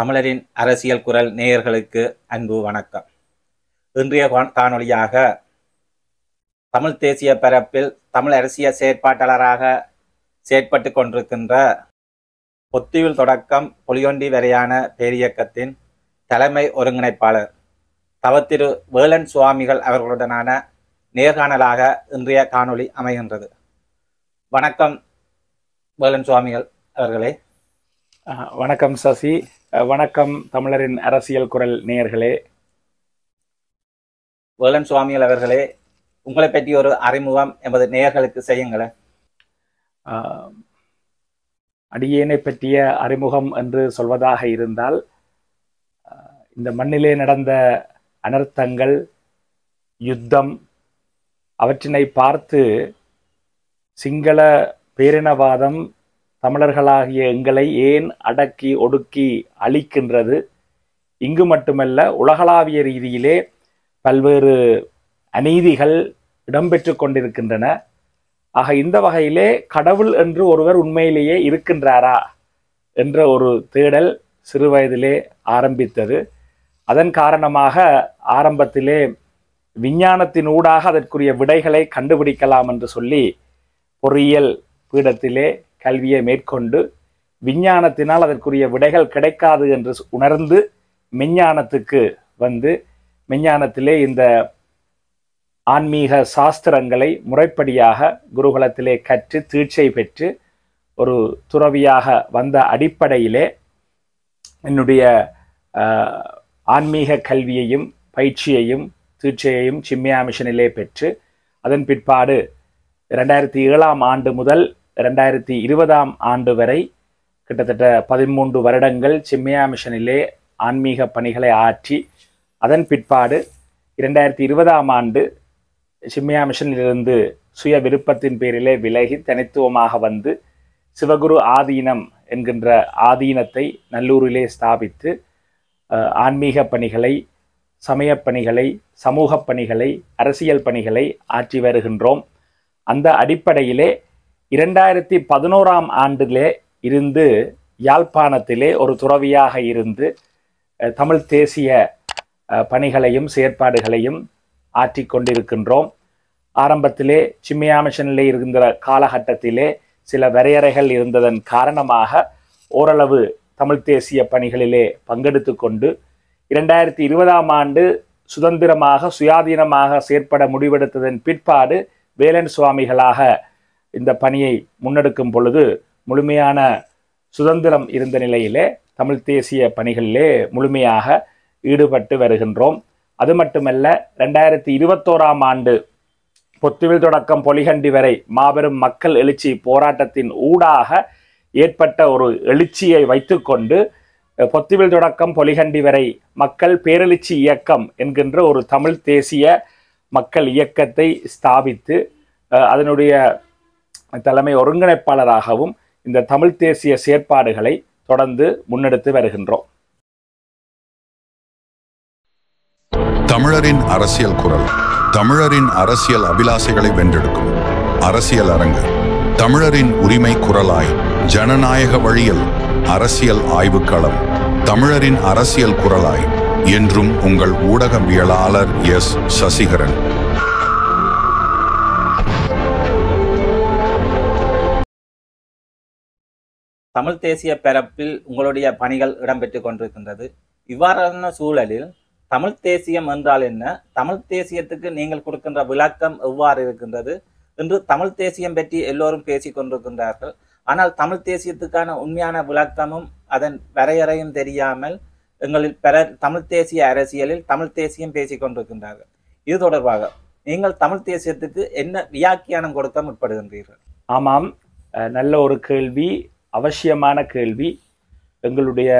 தமிழரின் அரசியல் குரல் நேயர்களுக்கு அன்பு வணக்கம். இன்றைய காணொளியாக தமிழ் தேசிய பரப்பில் தமிழ் அரசியல் செயற்பாட்டாளராக செயற்பட்டு கொண்டிருக்கின்ற பொத்திவில் தொடக்கம் பொலிகொண்டி வரையான பேரியக்கத்தின் தலைமை ஒருங்கிணைப்பாளர் தவத்திரு வேலன் சுவாமிகள் அவர்களுடனான நேர்காணலாக இன்றைய காணொளி அமைகின்றது. வணக்கம் வேலன் சுவாமிகள் அவர்களே. வணக்கம் சசி. வணக்கம் தமிழரின் அரசியல் குரல் நேயர்களே. வேலன் சுவாமிகள் அவர்களே, உங்களை பற்றி ஒரு அறிமுகம் எமது நேயர்களுக்கு செய்யுங்களேன். அடியேனை பற்றிய அறிமுகம் என்று சொல்வதாக இருந்தால், இந்த மண்ணிலே நடந்த அனர்த்தங்கள், யுத்தம், அவற்றினை பார்த்து சிங்கள பேரினவாதம் தமிழர்களாகிய எங்களை ஏன் அடக்கி ஒடுக்கி அழிக்கின்றது, இங்கு மட்டுமல்ல உலகளாவிய ரீதியிலே பல்வேறு அநீதிகள் இடம்பெற்று கொண்டிருக்கின்றன. ஆக இந்த வகையிலே கடவுள் என்று ஒருவர் உண்மையிலேயே இருக்கின்றாரா என்ற ஒரு தேடல் சிறு வயதிலே ஆரம்பித்தது. அதன் காரணமாக ஆரம்பத்திலே விஞ்ஞானத்தினூடாக அதற்குரிய விடைகளை கண்டுபிடிக்கலாம் என்று சொல்லி பொறியியல் பீடத்திலே கல்வியை மேற்கொண்டு விஞ்ஞானத்தினால் அதற்குரிய விடைகள் கிடைக்காது என்று உணர்ந்து மெஞ்ஞானத்துக்கு வந்து மெஞ்ஞானத்திலே இந்த ஆன்மீக சாஸ்திரங்களை முறைப்படியாக குருகுலத்திலே கற்று தீட்சை பெற்று ஒரு துறவியாக வந்த அடிப்படையிலே என்னுடைய ஆன்மீக கல்வியையும் பயிற்சியையும் தீட்சையையும் சின்மயா மிஷனிலே பெற்று அதன் பிற்பாடு 2007 ஆண்டு முதல் 2020 ஆண்டு வரை கிட்டத்தட்ட 13 வருடங்கள் சின்மயா மிஷனிலே ஆன்மீக பணிகளை ஆற்றி அதன் பிற்பாடு 2020 ஆண்டு சின்மயா மிஷனிலிருந்து சுய விருப்பத்தின் பேரிலே விலகி தனித்துவமாக வந்து சிவகுரு ஆதீனம் என்கின்ற ஆதீனத்தை நல்லூரிலே ஸ்தாபித்து ஆன்மீக பணிகளை, சமய பணிகளை, சமூக பணிகளை, அரசியல் பணிகளை ஆற்றி வருகின்றோம். அந்த அடிப்படையிலே 2011 ஆண்டிலே இருந்து யாழ்ப்பாணத்திலே ஒரு துறவியாக இருந்து தமிழ் தேசிய பணிகளையும் செயற்பாடுகளையும் ஆற்றி கொண்டிருக்கின்றோம். ஆரம்பத்திலே சின்மயா மிஷனிலே இருந்த காலகட்டத்திலே சில வரையறைகள் இருந்ததன் காரணமாக ஓரளவு தமிழ் தேசிய பணிகளிலே பங்கெடுத்து கொண்டு 2020 ஆண்டு சுதந்திரமாக சுயாதீனமாக செயற்பட முடிவெடுத்ததன் பிற்பாடு வேலன் சுவாமிகளாக இந்த பணியை முன்னெடுக்கும் பொழுது முழுமையான சுதந்திரம் இருந்த நிலையிலே தமிழ் தேசிய பணிகளிலே முழுமையாக ஈடுபட்டு வருகின்றோம். அது மட்டுமல்ல, 2021 ஆண்டு பொத்துவில் தொடக்கம் பொலிகண்டி வரை மாபெரும் மக்கள் எழுச்சி போராட்டத்தின் ஊடாக ஏற்பட்ட ஒரு எழுச்சியை வைத்துக்கொண்டு பொத்துவில் தொடக்கம் பொலிகண்டி வரை மக்கள் பேரெழுச்சி இயக்கம் என்கின்ற ஒரு தமிழ் தேசிய மக்கள் இயக்கத்தை ஸ்தாபித்து அதனுடைய தலைமை ஒருங்கிணைப்பாளராகவும் இந்த தமிழ் தேசிய செயற்பாடுகளை தொடர்ந்து முன்னெடுத்து வருகின்றோம். தமிழரின் அரசியல் குரல், தமிழரின் அரசியல் அபிலாசைகளை வென்றெடுக்கும் அரசியல் அரங்கு, தமிழரின் உரிமை குரலாய் ஜனநாயக வழியில் அரசியல் ஆய்வுக்களம், தமிழரின் அரசியல் குரலாய் என்றும் உங்கள் ஊடகவியலாளர் எஸ். சசிகரன். தமிழ் தேசிய பரப்பில் உங்களுடைய பணிகள் இடம்பெற்று கொண்டிருக்கின்றது. இவ்வாறான சூழலில் தமிழ் தேசியம் என்றால் என்ன, தமிழ் தேசியத்துக்கு நீங்கள் கொடுக்கின்ற விளக்கம் எவ்வாறு இருக்கின்றது என்று தமிழ் தேசியம் பற்றி எல்லோரும் பேசிக் கொண்டிருக்கின்றார்கள். ஆனால் தமிழ் தேசியத்துக்கான உண்மையான விளக்கமும் அதன் வரையறையும் தெரியாமல் எங்களில் தமிழ் தேசிய அரசியலில் தமிழ் தேசியம் பேசிக் கொண்டிருக்கின்றார்கள். இது தொடர்பாக நீங்கள் தமிழ் தேசியத்துக்கு என்ன வியாக்கியானம் கொடுக்க முற்படுகின்றீர்கள்? ஆமாம், நல்ல ஒரு கேள்வி, அவசியமான கேள்வி. எங்களுடைய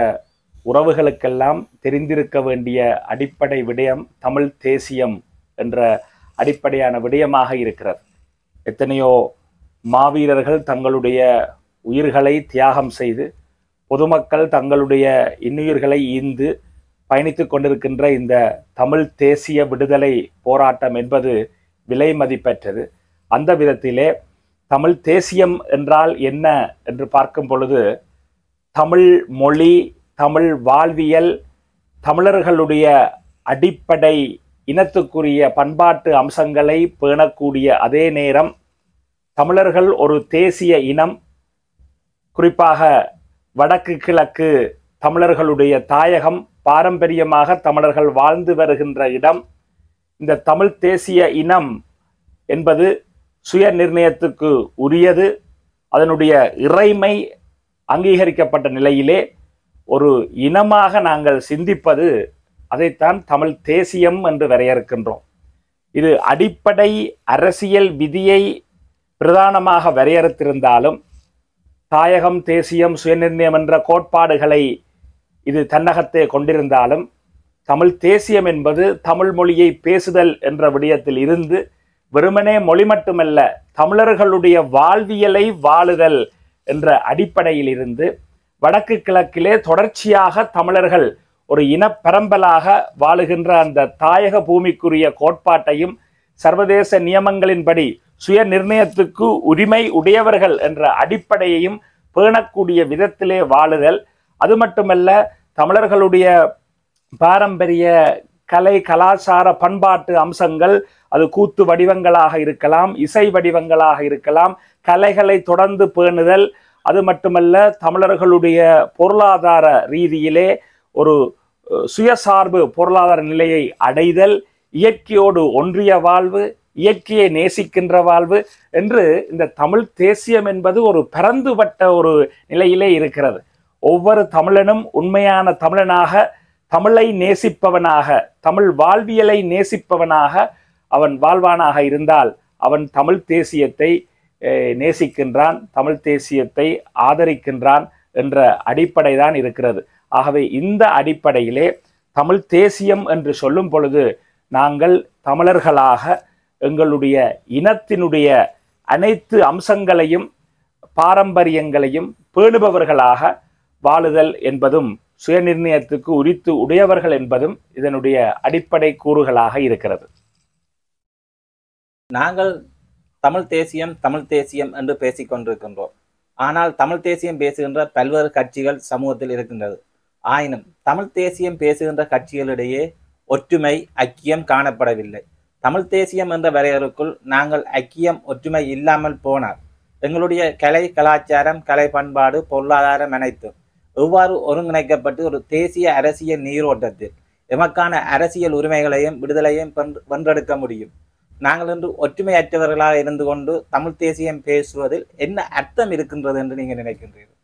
உறவுகளுக்கெல்லாம் தெரிந்திருக்க வேண்டிய அடிப்படை விடயம் தமிழ் தேசியம் என்ற அடிப்படையான விடயமாக இருக்கிறது. எத்தனையோ மாவீரர்கள் தங்களுடைய உயிர்களை தியாகம் செய்து பொதுமக்கள் தங்களுடைய இன்னுயிர்களை ஈந்து பயணித்து கொண்டிருக்கின்ற இந்த தமிழ் தேசிய விடுதலை போராட்டம் என்பது விலை மதிப்பற்றது. அந்த விதத்திலே தமிழ் தேசியம் என்றால் என்ன என்று பார்க்கும் பொழுது தமிழ் மொழி தமிழ் வாழ்வியல், தமிழர்களுடைய அடிப்படை இனத்துக்குரிய பண்பாட்டு அம்சங்களை பேணக்கூடிய அதே நேரம் தமிழர்கள் ஒரு தேசிய இனம், குறிப்பாக வடக்கு கிழக்கு தமிழர்களுடைய தாயகம், பாரம்பரியமாக தமிழர்கள் வாழ்ந்து வருகின்ற இடம். இந்த தமிழ் தேசிய இனம் என்பது சுய நிர்ணயத்துக்கு உரியது. அதனுடைய இறைமை அங்கீகரிக்கப்பட்ட நிலையிலே ஒரு இனமாக நாங்கள் சிந்திப்பது அதைத்தான் தமிழ் தேசியம் என்று வரையறுக்கின்றோம். இது அடிப்படை அரசியல் விதியை பிரதானமாக வரையறுத்திருந்தாலும் தாயகம், தேசியம், சுயநிர்ணயம் என்ற கோட்பாடுகளை இது தன்னகத்தே கொண்டிருந்தாலும் தமிழ் தேசியம் என்பது தமிழ் மொழியை பேசுதல் என்ற விடயத்தில் இருந்து வெறுமனே மொழி மட்டுமல்ல, தமிழர்களுடைய வாழ்வியலை வாழுதல் என்ற அடிப்படையில் இருந்து வடக்கு கிழக்கிலே தொடர்ச்சியாக தமிழர்கள் ஒரு இனப்பரம்பலாக வாழுகின்ற அந்த தாயக பூமிக்குரிய கோட்பாட்டையும் சர்வதேச நியமங்களின்படி சுய நிர்ணயத்துக்கு உரிமை உடையவர்கள் என்ற அடிப்படையையும் பேணக்கூடிய விதத்திலே வாழுதல். அது மட்டுமல்ல, தமிழர்களுடைய பாரம்பரிய கலை, கலாச்சார, பண்பாட்டு அம்சங்கள், அது கூத்து வடிவங்களாக இருக்கலாம், இசை வடிவங்களாக இருக்கலாம், கலைகளை தொடர்ந்து பேணுதல். அது மட்டுமல்ல, தமிழர்களுடைய பொருளாதார ரீதியிலே ஒரு சுயசார்பு பொருளாதார நிலையை அடைதல், இயற்கையோடு ஒன்றிய வாழ்வு, இயற்கையை நேசிக்கின்ற வாழ்வு என்று இந்த தமிழ் தேசியம் என்பது ஒரு பரந்துபட்ட ஒரு நிலையிலே இருக்கிறது. ஒவ்வொரு தமிழனும் உண்மையான தமிழனாக, தமிழை நேசிப்பவனாக, தமிழ் வாழ்வியலை நேசிப்பவனாக அவன் வாழ்வானாக இருந்தால் அவன் தமிழ் தேசியத்தை நேசிக்கின்றான், தமிழ் தேசியத்தை ஆதரிக்கின்றான் என்ற அடிப்படை தான் இருக்கிறது. ஆகவே இந்த அடிப்படையிலே தமிழ் தேசியம் என்று சொல்லும் பொழுது நாங்கள் தமிழர்களாக எங்களுடைய இனத்தினுடைய அனைத்து அம்சங்களையும் பாரம்பரியங்களையும் பேணுபவர்களாக வாழுதல் என்பதும் சுயநிர்ணயத்துக்கு உரித்து உடையவர்கள் என்பதும் இதனுடைய அடிப்படை கூறுகளாக இருக்கிறது. நாங்கள் தமிழ் தேசியம் என்று பேசிக்கொண்டிருக்கின்றோம். ஆனால் தமிழ் தேசியம் பேசுகின்ற பல்வேறு கட்சிகள் சமூகத்தில் இருக்கின்றது. ஆயினும் தமிழ் தேசியம் பேசுகின்ற கட்சிகளிடையே ஒற்றுமை, ஐக்கியம் காணப்படவில்லை. தமிழ் தேசியம் என்ற வரையறுக்குள் நாங்கள் ஐக்கியம், ஒற்றுமை இல்லாமல் போனார் எங்களுடைய கலை, கலாச்சாரம், கலை பண்பாடு, பொருளாதாரம் அனைத்தும் எவ்வாறு ஒருங்கிணைக்கப்பட்டு ஒரு தேசிய அரசியல் நீரோட்டத்தில் எமக்கான அரசியல் உரிமைகளையும் விடுதலையும் வென்றெடுக்க முடியும்? நாங்கள் இன்று ஒற்றுமையற்றவர்களாக இருந்து கொண்டு தமிழ் தேசியம் பேசுவதில் என்ன அர்த்தம் இருக்கின்றது என்று நீங்கள் நினைக்கின்றீர்கள்?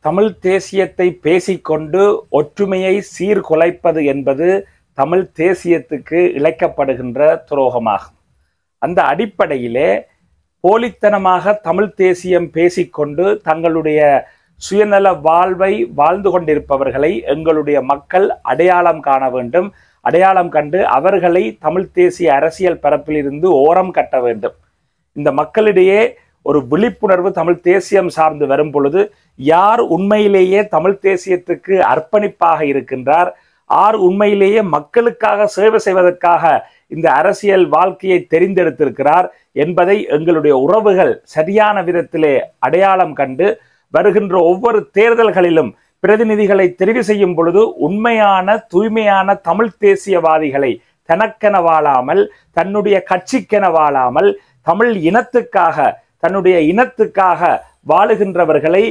தமிழ் தேசியத்தை பேசிக்கொண்டு ஒற்றுமையை சீர்குலைப்பது என்பது தமிழ் தேசியத்துக்கு இழைக்கப்படுகின்ற துரோகமாகும். அந்த அடிப்படையிலே போலித்தனமாக தமிழ் தேசியம் பேசிக்கொண்டு தங்களுடைய சுயநல வாழ்வை வாழ்ந்து கொண்டிருப்பவர்களை எங்களுடைய மக்கள் அடையாளம் காண வேண்டும். அடையாளம் கண்டு அவர்களை தமிழ் தேசிய அரசியல் பரப்பில் இருந்து ஓரம் கட்ட வேண்டும். இந்த மக்களிடையே ஒரு விழிப்புணர்வு தமிழ் தேசியம் சார்ந்து வரும் பொழுது யார் உண்மையிலேயே தமிழ் தேசியத்துக்கு அர்ப்பணிப்பாக இருக்கின்றார், யார் உண்மையிலேயே மக்களுக்காக சேவை செய்வதற்காக இந்த அரசியல் வாழ்க்கையை தெரிந்தெடுத்திருக்கிறார் என்பதை எங்களுடைய உறவுகள் சரியான விதத்திலே அடையாளம் கண்டு வருகின்ற ஒவ்வொரு தேர்தல்களிலும் பிரதிநிதிகளை தெரிவு செய்யும் பொழுது உண்மையான தூய்மையான தமிழ் தேசியவாதிகளை தனக்கென வாழாமல், தன்னுடைய கட்சிக்கென வாழாமல், தமிழ் இனத்துக்காக, தன்னுடைய இனத்துக்காக வாழுகின்றவர்களை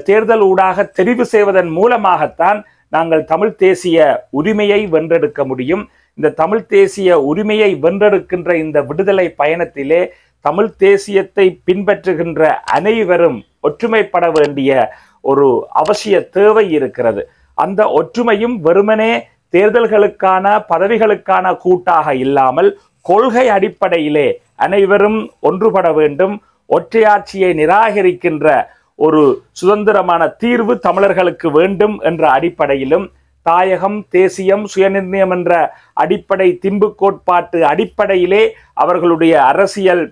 தேர்தல் ஊடாக தெரிவு செய்வதன் மூலமாகத்தான் நாங்கள் தமிழ் தேசிய உரிமையை வென்றெடுக்க முடியும். இந்த தமிழ் தேசிய உரிமையை வென்றெடுக்கின்ற இந்த விடுதலை பயணத்திலே தமிழ் தேசியத்தை பின்பற்றுகின்ற அனைவரும் ஒற்றுமைப்பட வேண்டிய ஒரு அவசிய தேவை இருக்கிறது. அந்த ஒற்றுமையும் வெறுமனே தேர்தல்களுக்கான பதவிகளுக்கான கூட்டாக இல்லாமல் கொள்கை அடிப்படையிலே அனைவரும் ஒன்றுபட வேண்டும். ஒற்றையாட்சியை நிராகரிக்கின்ற ஒரு சுதந்திரமான தீர்வு தமிழர்களுக்கு வேண்டும் என்ற அடிப்படையிலும் தாயகம், தேசியம், சுயநிர்ணயம் என்ற அடிப்படை திம்பு கோட்பாட்டு அடிப்படையிலே அவர்களுடைய அரசியல்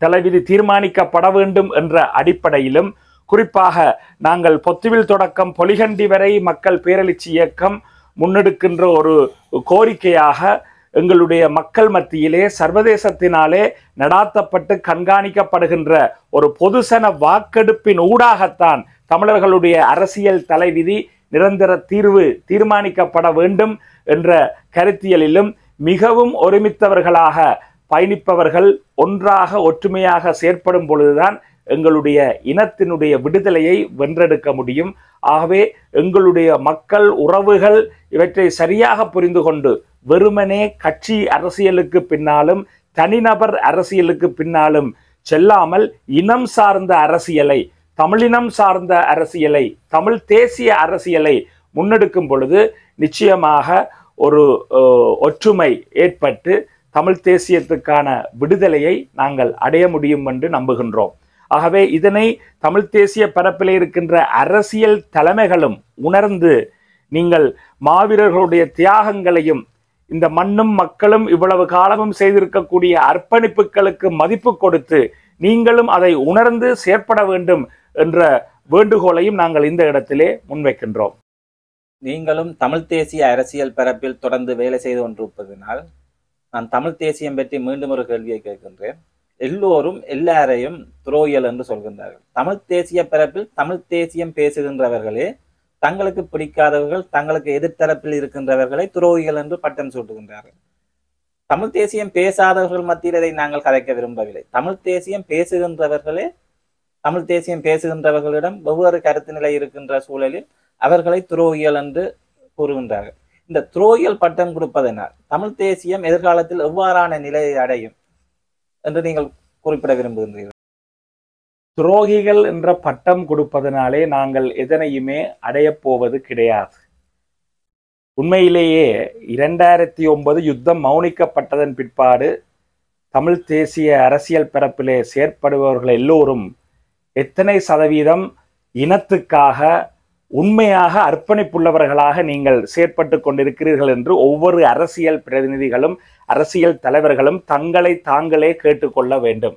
தலைவிதி தீர்மானிக்கப்பட வேண்டும் என்ற அடிப்படையிலும், குறிப்பாக நாங்கள் பொத்துவில் தொடக்கம் பொலிகண்டி வரை மக்கள் பேரெழுச்சி இயக்கம் முன்னெடுக்கின்ற ஒரு கோரிக்கையாக எங்களுடைய மக்கள் மத்தியிலே சர்வதேசத்தினாலே நடாத்தப்பட்டு கண்காணிக்கப்படுகின்ற ஒரு பொதுசன வாக்கெடுப்பின் ஊடாகத்தான் தமிழர்களுடைய அரசியல் தலைவிதி நிரந்தர தீர்வு தீர்மானிக்கப்பட வேண்டும் என்ற கருத்தியலிலும் மிகவும் ஒருமித்தவர்களாக பயணிப்பவர்கள் ஒன்றாக ஒற்றுமையாக செயற்படும் பொழுதுதான் எங்களுடைய இனத்தினுடைய விடுதலையை வென்றெடுக்க முடியும். ஆகவே எங்களுடைய மக்கள் உறவுகள் இவற்றை சரியாக புரிந்து கொண்டு வெறுமனே கட்சி அரசியலுக்கு பின்னாலும் தனிநபர் அரசியலுக்கு பின்னாலும் செல்லாமல் இனம் சார்ந்த அரசியலை, தமிழினம் சார்ந்த அரசியலை, தமிழ் தேசிய அரசியலை முன்னெடுக்கும் பொழுது நிச்சயமாக ஒரு ஒற்றுமை ஏற்பட்டு தமிழ் தேசியத்துக்கான விடுதலையை நாங்கள் அடைய முடியும் என்று நம்புகின்றோம். ஆகவே இதனை தமிழ் தேசிய பரப்பில் இருக்கின்ற அரசியல் தலைமைகளும் உணர்ந்து நீங்கள் மாவீரர்களுடைய தியாகங்களையும் இந்த மண்ணும் மக்களும் இவ்வளவு காலமும் செய்திருக்கக்கூடிய அர்ப்பணிப்புகளுக்கு மதிப்பு கொடுத்து நீங்களும் அதை உணர்ந்து செயற்பட வேண்டும் என்ற வேண்டுகோளையும் நாங்கள் இந்த இடத்திலே முன்வைக்கின்றோம். நீங்களும் தமிழ் தேசிய அரசியல் பரப்பில் தொடர்ந்து வேலை செய்து கொண்டிருப்பதனால் நான் தமிழ் தேசியம் பற்றி மீண்டும் ஒரு கேள்வியை கேட்கின்றேன். எல்லோரும் எல்லாரையும் துரோகிகள் என்று சொல்கின்றார்கள். தமிழ் தேசிய பரப்பில் தமிழ் தேசியம் பேசுகின்றவர்களே தங்களுக்கு பிடிக்காதவர்கள், தங்களுக்கு எதிர்த்தரப்பில் இருக்கின்றவர்களை துரோகிகள் என்று பட்டம் சூட்டுகின்றார்கள். தமிழ் தேசியம் பேசாதவர்கள் மத்தியில் இதை நாங்கள் கதைக்க விரும்பவில்லை. தமிழ் தேசியம் பேசுகின்றவர்களே தமிழ் தேசியம் பேசுகின்றவர்களிடம் வெவ்வேறு கருத்து நிலை இருக்கின்ற சூழலில் அவர்களை துரோகிகள் என்று கூறுகின்றார்கள். இந்த துரோகிகள் பட்டம் கொடுப்பதனால் தமிழ் தேசியம் எதிர்காலத்தில் எவ்வாறான நிலையை அடையும் என்று நீங்கள் குறிப்பிட விரும்புகின்றீர்கள்? துரோகிகள் என்ற பட்டம் கொடுப்பதனாலே நாங்கள் எதனையுமே அடையப் போவது கிடையாது. உண்மையிலேயே 2009 யுத்தம் மௌனிக்கப்பட்டதன் பிற்பாடு தமிழ் தேசிய அரசியல் பரப்பிலே செயற்படுபவர்கள் எல்லோரும் எத்தனை சதவீதம் இனத்துக்காக உண்மையாக அர்ப்பணிப்புள்ளவர்களாக நீங்கள் செயற்பட்டு கொண்டிருக்கிறீர்கள் என்று ஒவ்வொரு அரசியல் பிரதிநிதிகளும் அரசியல் தலைவர்களும் தங்களை தாங்களே கேட்டுக்கொள்ள வேண்டும்.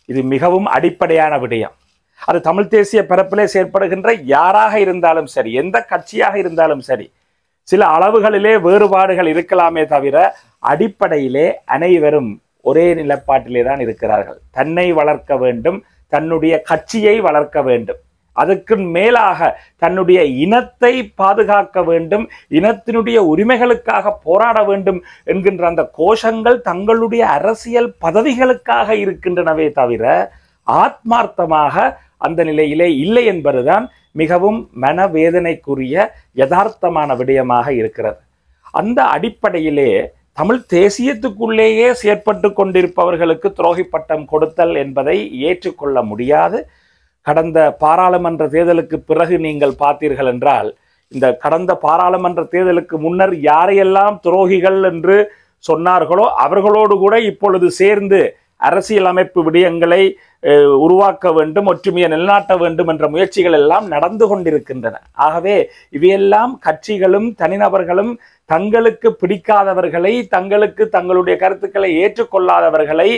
இது மிகவும் அடிப்படையான விடயம். அது தமிழ் தேசிய பரப்பிலே செயற்படுகின்ற யாராக இருந்தாலும் சரி, எந்த கட்சியாக இருந்தாலும் சரி, சில அளவுகளிலே வேறுபாடுகள் இருக்கலாமே தவிர அடிப்படையிலே அனைவரும் ஒரே நிலைப்பாட்டிலே தான் இருக்கிறார்கள். தன்னை வளர்க்க வேண்டும், தன்னுடைய கட்சியை வளர்க்க வேண்டும், அதற்கு மேலாக தன்னுடைய இனத்தை பாதுகாக்க வேண்டும், இனத்தினுடைய உரிமைகளுக்காக போராட வேண்டும் என்கின்ற அந்த கோஷங்கள் தங்களுடைய அரசியல் பதவிகளுக்காக இருக்கின்றனவே தவிர ஆத்மார்த்தமாக அந்த நிலையிலே இல்லை என்பதுதான் மிகவும் மனவேதனைக்குரிய யதார்த்தமான விடயமாக இருக்கிறது. அந்த அடிப்படையிலே தமிழ் தேசியத்துக்குள்ளேயே செயற்பட்டு கொண்டிருப்பவர்களுக்கு துரோகி பட்டம் கொடுத்தல் என்பதை ஏற்றுக்கொள்ள முடியாது. கடந்த பாராளுமன்ற தேர்தலுக்கு பிறகு நீங்கள் பார்த்தீர்கள் என்றால், இந்த கடந்த பாராளுமன்ற தேர்தலுக்கு முன்னர் யாரையெல்லாம் துரோகிகள் என்று சொன்னார்களோ அவர்களோடு கூட இப்பொழுது சேர்ந்து அரசியல் அமைப்பு விடயங்களை உருவாக்க வேண்டும், ஒற்றுமையை நிலைநாட்ட வேண்டும் என்ற முயற்சிகள் எல்லாம் நடந்து கொண்டிருக்கின்றன. ஆகவே இவையெல்லாம் கட்சிகளும் தனிநபர்களும் தங்களுக்கு பிடிக்காதவர்களை, தங்களுக்கு தங்களுடைய கருத்துக்களை ஏற்றுக்கொள்ளாதவர்களை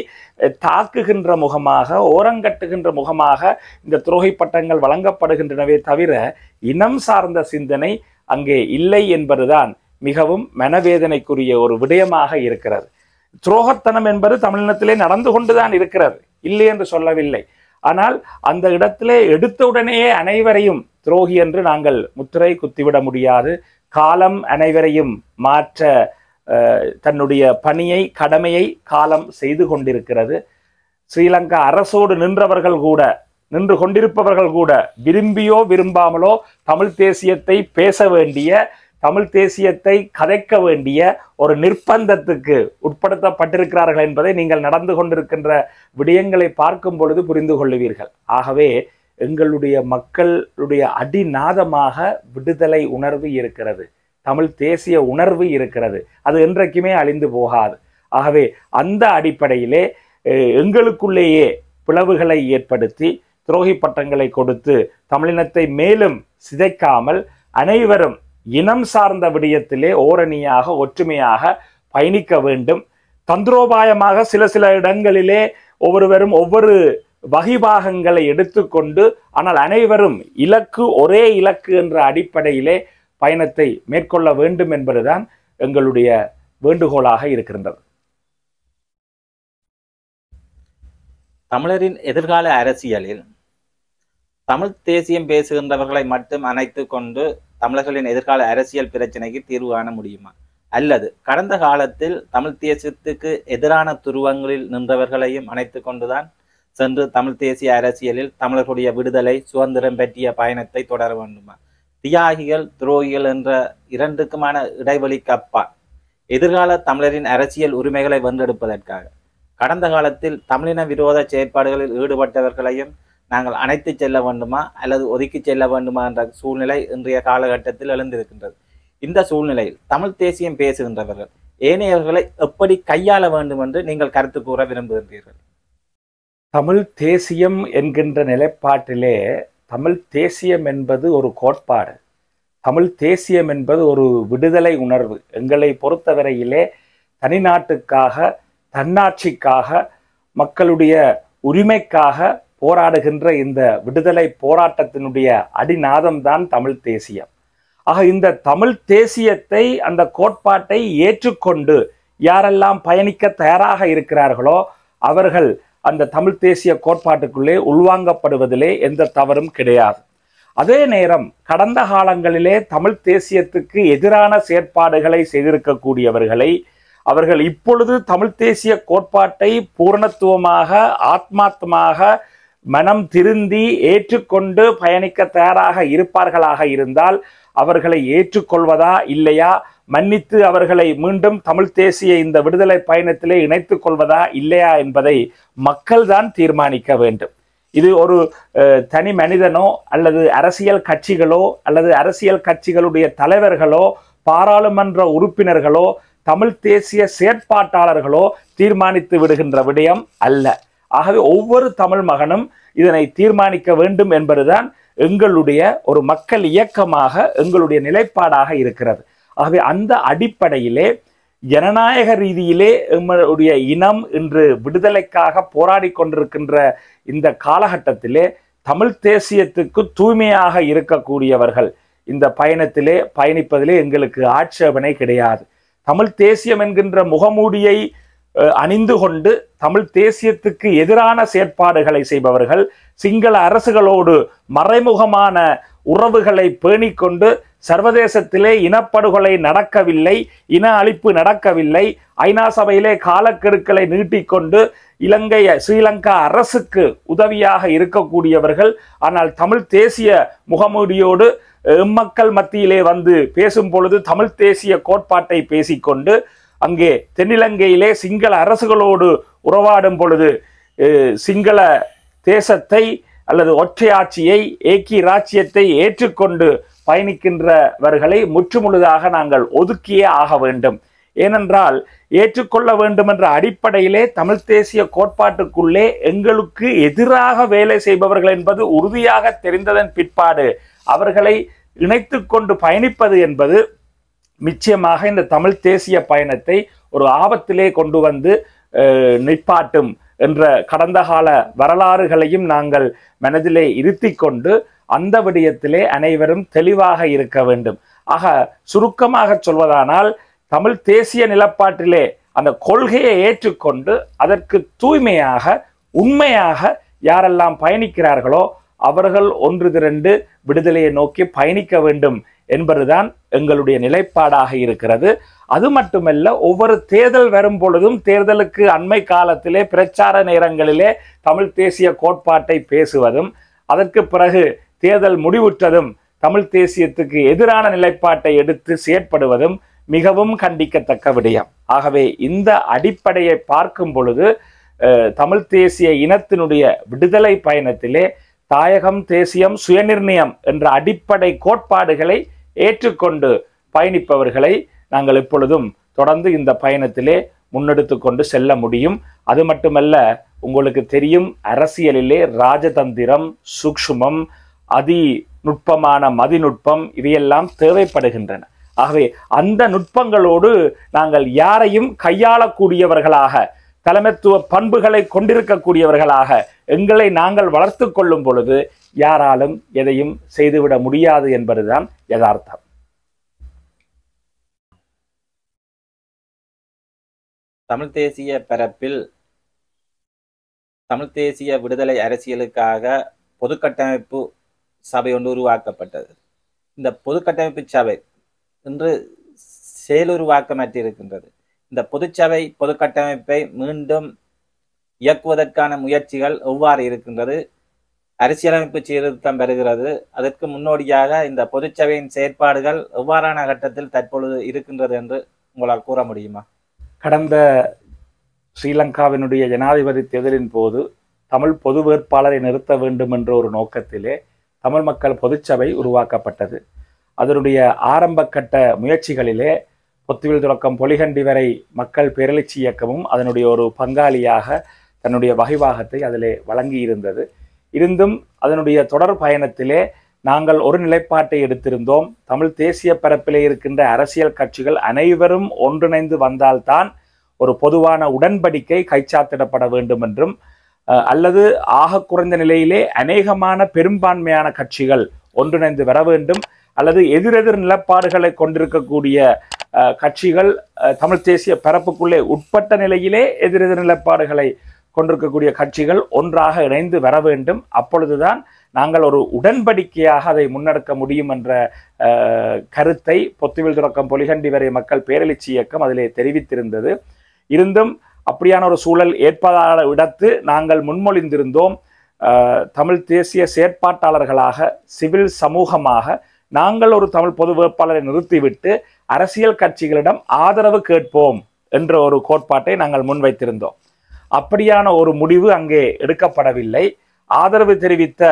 தாக்குகின்ற முகமாக, ஓரங்கட்டுகின்ற முகமாக இந்த துரோகி பட்டங்கள் வழங்கப்படுகின்றனவே தவிர இனம் சார்ந்த சிந்தனை அங்கே இல்லை என்பதுதான் மிகவும் மனவேதனைக்குரிய ஒரு விடயமாக இருக்கிறது. துரோகத்தனம் என்பது தமிழினத்திலே நடந்து கொண்டுதான் இருக்கிறது, இல்லை என்று சொல்லவில்லை. ஆனால் அந்த இடத்திலே எடுத்தவுடனேயே அனைவரையும் துரோகி என்று நாங்கள் முத்திரை குத்திவிட முடியாது. காலம் அனைவரையும் மாற்ற தன்னுடைய பணியை, கடமையை காலம் செய்து கொண்டிருக்கிறது. ஸ்ரீலங்கா அரசோடு நின்று கொண்டிருப்பவர்கள் கூட விரும்பியோ விரும்பாமலோ தமிழ் தேசியத்தை பேச வேண்டிய, தமிழ் தேசியத்தை கதைக்க வேண்டிய ஒரு நிர்பந்தத்துக்கு உட்படுத்தப்பட்டிருக்கிறார்கள் என்பதை நீங்கள் நடந்து கொண்டிருக்கின்ற விடயங்களை பார்க்கும் பொழுது புரிந்து கொள்ளுவீர்கள். ஆகவே எங்களுடைய மக்களுடைய அடிநாதமாக விடுதலை உணர்வு இருக்கிறது, தமிழ் தேசிய உணர்வு இருக்கிறது. அது என்றைக்குமே அழிந்து போகாது. ஆகவே அந்த அடிப்படையிலே எங்களுக்குள்ளேயே பிளவுகளை ஏற்படுத்தி துரோகி பட்டங்களை கொடுத்து தமிழினத்தை மேலும் சிதைக்காமல் அனைவரும் இனம் சார்ந்த விடயத்திலே ஓரணியாக ஒற்றுமையாக பயணிக்க வேண்டும். தந்திரோபாயமாக சில இடங்களிலே ஒவ்வொருவரும் ஒவ்வொரு வகிபாகங்களை எடுத்துக்கொண்டு, ஆனால் அனைவரும் ஒரே இலக்கு என்ற அடிப்படையிலே பயணத்தை மேற்கொள்ள வேண்டும் என்பதுதான் எங்களுடைய வேண்டுகோளாக இருக்கின்றது. தமிழரின் எதிர்கால அரசியலில் தமிழ் தேசியம் பேசுகின்றவர்களை மட்டும் அணைத்து கொண்டு தமிழர்களின் எதிர்கால அரசியல் பிரச்சனைக்கு தீர்வு காண முடியுமா? அல்லது கடந்த காலத்தில் தமிழ் தேசியத்துக்கு எதிரான துருவங்களில் நின்றவர்களையும் அணைத்து கொண்டுதான் சென்று தமிழ் தேசிய அரசியலில் தமிழர்களுடைய விடுதலை சுதந்திரம் பற்றிய பயணத்தை தொடர வேண்டுமா? தியாகிகள் துரோகிகள் என்ற இரண்டுக்குமான இடைவெளிக்கு அப்பால் எதிர்கால தமிழரின் அரசியல் உரிமைகளை வென்றெடுப்பதற்காக கடந்த காலத்தில் தமிழின விரோத செயற்பாடுகளில் ஈடுபட்டவர்களையும் நாங்கள் அணைத்து செல்ல வேண்டுமா அல்லது ஒதுக்கி செல்ல வேண்டுமா என்ற சூழ்நிலை இன்றைய காலகட்டத்தில் எழுந்திருக்கின்றது. இந்த சூழ்நிலையில் தமிழ் தேசியம் பேசுகின்றவர்கள் ஏனையவர்களை எப்படி கையாள வேண்டும் என்று நீங்கள் கருத்து கூற விரும்புகின்றீர்கள்? தமிழ் தேசியம் என்கின்ற நிலைப்பாட்டிலே தமிழ் தேசியம் என்பது ஒரு கோட்பாடு. தமிழ் தேசியம் என்பது ஒரு விடுதலை உணர்வு. எங்களை பொறுத்தவரையிலே தனிநாட்டுக்காக, தன்னாட்சிக்காக, மக்களுடைய உரிமைக்காக போராடுகின்ற இந்த விடுதலை போராட்டத்தினுடைய அடிநாதம்தான் தமிழ் தேசியம். ஆக இந்த தமிழ் தேசியத்தை, அந்த கோட்பாட்டை ஏற்றுக்கொண்டு யாரெல்லாம் பயணிக்க தயாராக இருக்கிறார்களோ அவர்கள் அந்த தமிழ் தேசிய கோட்பாட்டுக்குள்ளே உள்வாங்கப்படுவதிலே எந்த தவறும் கிடையாது. அதே நேரம் கடந்த காலங்களிலே தமிழ் தேசியத்துக்கு எதிரான செயற்பாடுகளை செய்திருக்கக்கூடியவர்களை அவர்கள் இப்பொழுது தமிழ் தேசிய கோட்பாட்டை பூரணத்துவமாக, ஆத்மார்த்தமாக மனம் திருந்தி ஏற்றுக்கொண்டு பயணிக்க தயாராக இருப்பார்களாக இருந்தால் அவர்களை ஏற்றுக்கொள்வதா இல்லையா, மன்னித்து அவர்களை மீண்டும் தமிழ் தேசிய இந்த விடுதலை பயணத்திலே இணைத்துக் கொள்வதா இல்லையா என்பதை மக்கள் தான் தீர்மானிக்க வேண்டும். இது ஒரு தனி மனிதனோ அல்லது அரசியல் கட்சிகளோ அல்லது அரசியல் கட்சிகளுடைய தலைவர்களோ பாராளுமன்ற உறுப்பினர்களோ தமிழ் தேசிய செயற்பாட்டாளர்களோ தீர்மானித்து விடுகின்ற விடயம் அல்ல. ஆகவே ஒவ்வொரு தமிழ் மகனும் இதனை தீர்மானிக்க வேண்டும் என்பதுதான் எங்களுடைய ஒரு மக்கள் இயக்கமாக எங்களுடைய நிலைப்பாடாக இருக்கிறது. ஆகவே அந்த அடிப்படையிலே ஜனநாயக ரீதியிலே எங்களுடைய இனம் இன்று விடுதலைக்காக போராடி கொண்டிருக்கின்ற இந்த காலகட்டத்திலே தமிழ் தேசியத்துக்கு தூய்மையாக இருக்கக்கூடியவர்கள் இந்த பயணத்திலே பயணிப்பதிலே எங்களுக்கு ஆட்சேபனை கிடையாது. தமிழ் தேசியம் என்கின்ற முகமூடியை அணிந்து கொண்டு தமிழ் தேசியத்துக்கு எதிரான செயற்பாடுகளை செய்பவர்கள், சிங்கள அரசுகளோடு மறைமுகமான உறவுகளை பேணிக்கொண்டு சர்வதேசத்திலே இனப்படுகொலை நடக்கவில்லை, இன அழிப்பு நடக்கவில்லை, ஐநா சபையிலே காலக்கெடுக்களை நீட்டிக்கொண்டு இலங்கை ஸ்ரீலங்கா அரசுக்கு உதவியாக இருக்கக்கூடியவர்கள், ஆனால் தமிழ் தேசிய முகமூடியோடு மக்கள் மத்தியிலே வந்து பேசும் பொழுது தமிழ் தேசிய கோட்பாட்டை பேசிக்கொண்டு அங்கே தென்னிலங்கையிலே சிங்கள அரசுகளோடு உறவாடும் பொழுது சிங்கள தேசத்தை அல்லது ஒற்றையாட்சியை, ஏக்கி ராச்சியத்தை ஏற்றுக்கொண்டு பயணிக்கின்றவர்களை முற்றுமுழுதாக நாங்கள் ஒதுக்கியே ஆக வேண்டும். ஏனென்றால் ஏற்றுக்கொள்ள வேண்டும் என்ற அடிப்படையிலே தமிழ் தேசிய கோட்பாட்டுக்குள்ளே எங்களுக்கு எதிராக வேலை செய்பவர்கள் என்பது உறுதியாக தெரிந்ததன் பிற்பாடு அவர்களை இணைத்து கொண்டு பயணிப்பது என்பது நிச்சயமாக இந்த தமிழ் தேசிய பயணத்தை ஒரு ஆபத்திலே கொண்டு வந்து நிற்பாட்டும் என்ற கடந்த கால வரலாறுகளையும் நாங்கள் மனதிலே இருத்தி கொண்டு அந்த விடயத்திலே அனைவரும் தெளிவாக இருக்க வேண்டும். ஆக சுருக்கமாக சொல்வதானால் தமிழ் தேசிய நிலப்பாட்டிலே அந்த கொள்கையை ஏற்றுக்கொண்டு அதற்கு தூய்மையாக உண்மையாக யாரெல்லாம் பயணிக்கிறார்களோ அவர்கள் ஒன்று திரண்டு விடுதலையை நோக்கி பயணிக்க வேண்டும் என்பதுதான் எங்களுடைய நிலைப்பாடாக இருக்கிறது. அது மட்டுமல்ல, ஒவ்வொரு தேர்தல் வரும் பொழுதும் தேர்தலுக்கு அண்மை காலத்திலே பிரச்சார நேரங்களிலே தமிழ் தேசிய கோட்பாட்டை பேசுவதும் அதற்கு பிறகு தேர்தல் முடிவுற்றதும் தமிழ் தேசியத்துக்கு எதிரான நிலைப்பாட்டை எடுத்து செயற்படுவதும் மிகவும் கண்டிக்கத்தக்க விடயம். ஆகவே இந்த அடிப்படையை பார்க்கும் பொழுது தமிழ் தேசிய இனத்தினுடைய விடுதலை பயணத்திலே தாயகம், தேசியம், சுயநிர்ணயம் என்ற அடிப்படை கோட்பாடுகளை ஏற்றுக்கொண்டு பயணிப்பவர்களை நாங்கள் எப்பொழுதும் தொடர்ந்து இந்த பயணத்திலே முன்னெடுத்து கொண்டு செல்ல முடியும். அது மட்டுமல்ல, உங்களுக்கு தெரியும், அரசியலிலே ராஜதந்திரம், சூக்ஷ்மம், அதி நுட்பமான மதிநுட்பம் இவையெல்லாம் தேவைப்படுகின்றன. ஆகவே அந்த நுட்பங்களோடு நாங்கள் யாரையும் கையாளக்கூடியவர்களாக, தலைமைத்துவ பண்புகளை கொண்டிருக்கக்கூடியவர்களாக எங்களை நாங்கள் வளர்த்து கொள்ளும் பொழுது யாராலும் எதையும் செய்துவிட முடியாது என்பதுதான் யதார்த்தம். தமிழ் தேசிய பரப்பில் தமிழ் தேசிய விடுதலை அரசியலுக்காக பொதுக்கட்டமைப்பு சபை ஒன்று உருவாக்கப்பட்டது. இந்த பொது கட்டமைப்பு சபை இன்று செயலுருவாக்கமற்றிருக்கின்றது. இந்த பொதுச்சபை பொது கட்டமைப்பை மீண்டும் இயக்குவதற்கான முயற்சிகள் எவ்வாறு இருக்கின்றது? அரசியலமைப்பு சீர்திருத்தம் பெறுகிறது. அதற்கு முன்னோடியாக இந்த பொதுச்சபையின் செயற்பாடுகள் எவ்வாறான கட்டத்தில் தற்பொழுது இருக்கின்றது என்று உங்களால் கூற முடியுமா? கடந்த ஸ்ரீலங்காவினுடைய ஜனாதிபதி தேர்தலின் போது தமிழ் பொது வேட்பாளரை நிறுத்த வேண்டும் என்ற ஒரு நோக்கத்திலே தமிழ் மக்கள் பொதுச்சபை உருவாக்கப்பட்டது. அதனுடைய ஆரம்ப கட்ட முயற்சிகளிலே பொத்துவில் தொடக்கம் பொலிகண்டி வரை மக்கள் பேரெழுச்சி இயக்கமும் அதனுடைய ஒரு பங்காளியாக தன்னுடைய வகைவாகத்தை அதிலே வழங்கி இருந்தது. இருந்தும் அதனுடைய தொடர் பயணத்திலே நாங்கள் ஒரு நிலைப்பாட்டை எடுத்திருந்தோம். தமிழ் தேசிய பரப்பிலே இருக்கின்ற அரசியல் கட்சிகள் அனைவரும் ஒன்றிணைந்து வந்தால்தான் ஒரு பொதுவான உடன்படிக்கை கைச்சாத்திடப்பட வேண்டும் என்றும், அல்லது ஆக குறைந்த நிலையிலே அநேகமான பெரும்பான்மையான கட்சிகள் ஒன்றிணைந்து வர வேண்டும், அல்லது எதிரெதிர் நிலப்பாடுகளை கொண்டிருக்கக்கூடிய கட்சிகள் தமிழ் தேசிய பரப்புக்குள்ளே உட்பட்ட நிலையிலே எதிரெதிர் நிலப்பாடுகளை கொண்டிருக்கக்கூடிய கட்சிகள் ஒன்றாக இணைந்து வர வேண்டும். அப்பொழுதுதான் நாங்கள் ஒரு உடன்படிக்கையாக அதை முன்னெடுக்க முடியும் என்ற கருத்தை பொத்துவில் தொடக்கம் பொலிகண்டி வரை மக்கள் பேரெழுச்சி இயக்கம் அதிலே தெரிவித்திருந்தது. இருந்தும் அப்படியான ஒரு சூழல் ஏற்படாத இடத்து நாங்கள் முன்மொழிந்திருந்தோம். தமிழ் தேசிய செயற்பாட்டாளர்களாக சிவில் சமூகமாக நாங்கள் ஒரு தமிழ் பொது வேட்பாளரை நிறுத்திவிட்டு அரசியல் கட்சிகளிடம் ஆதரவு கேட்போம் என்ற ஒரு கோட்பாட்டை நாங்கள் முன்வைத்திருந்தோம். அப்படியான ஒரு முடிவு அங்கே எடுக்கப்படவில்லை. ஆதரவு தெரிவித்த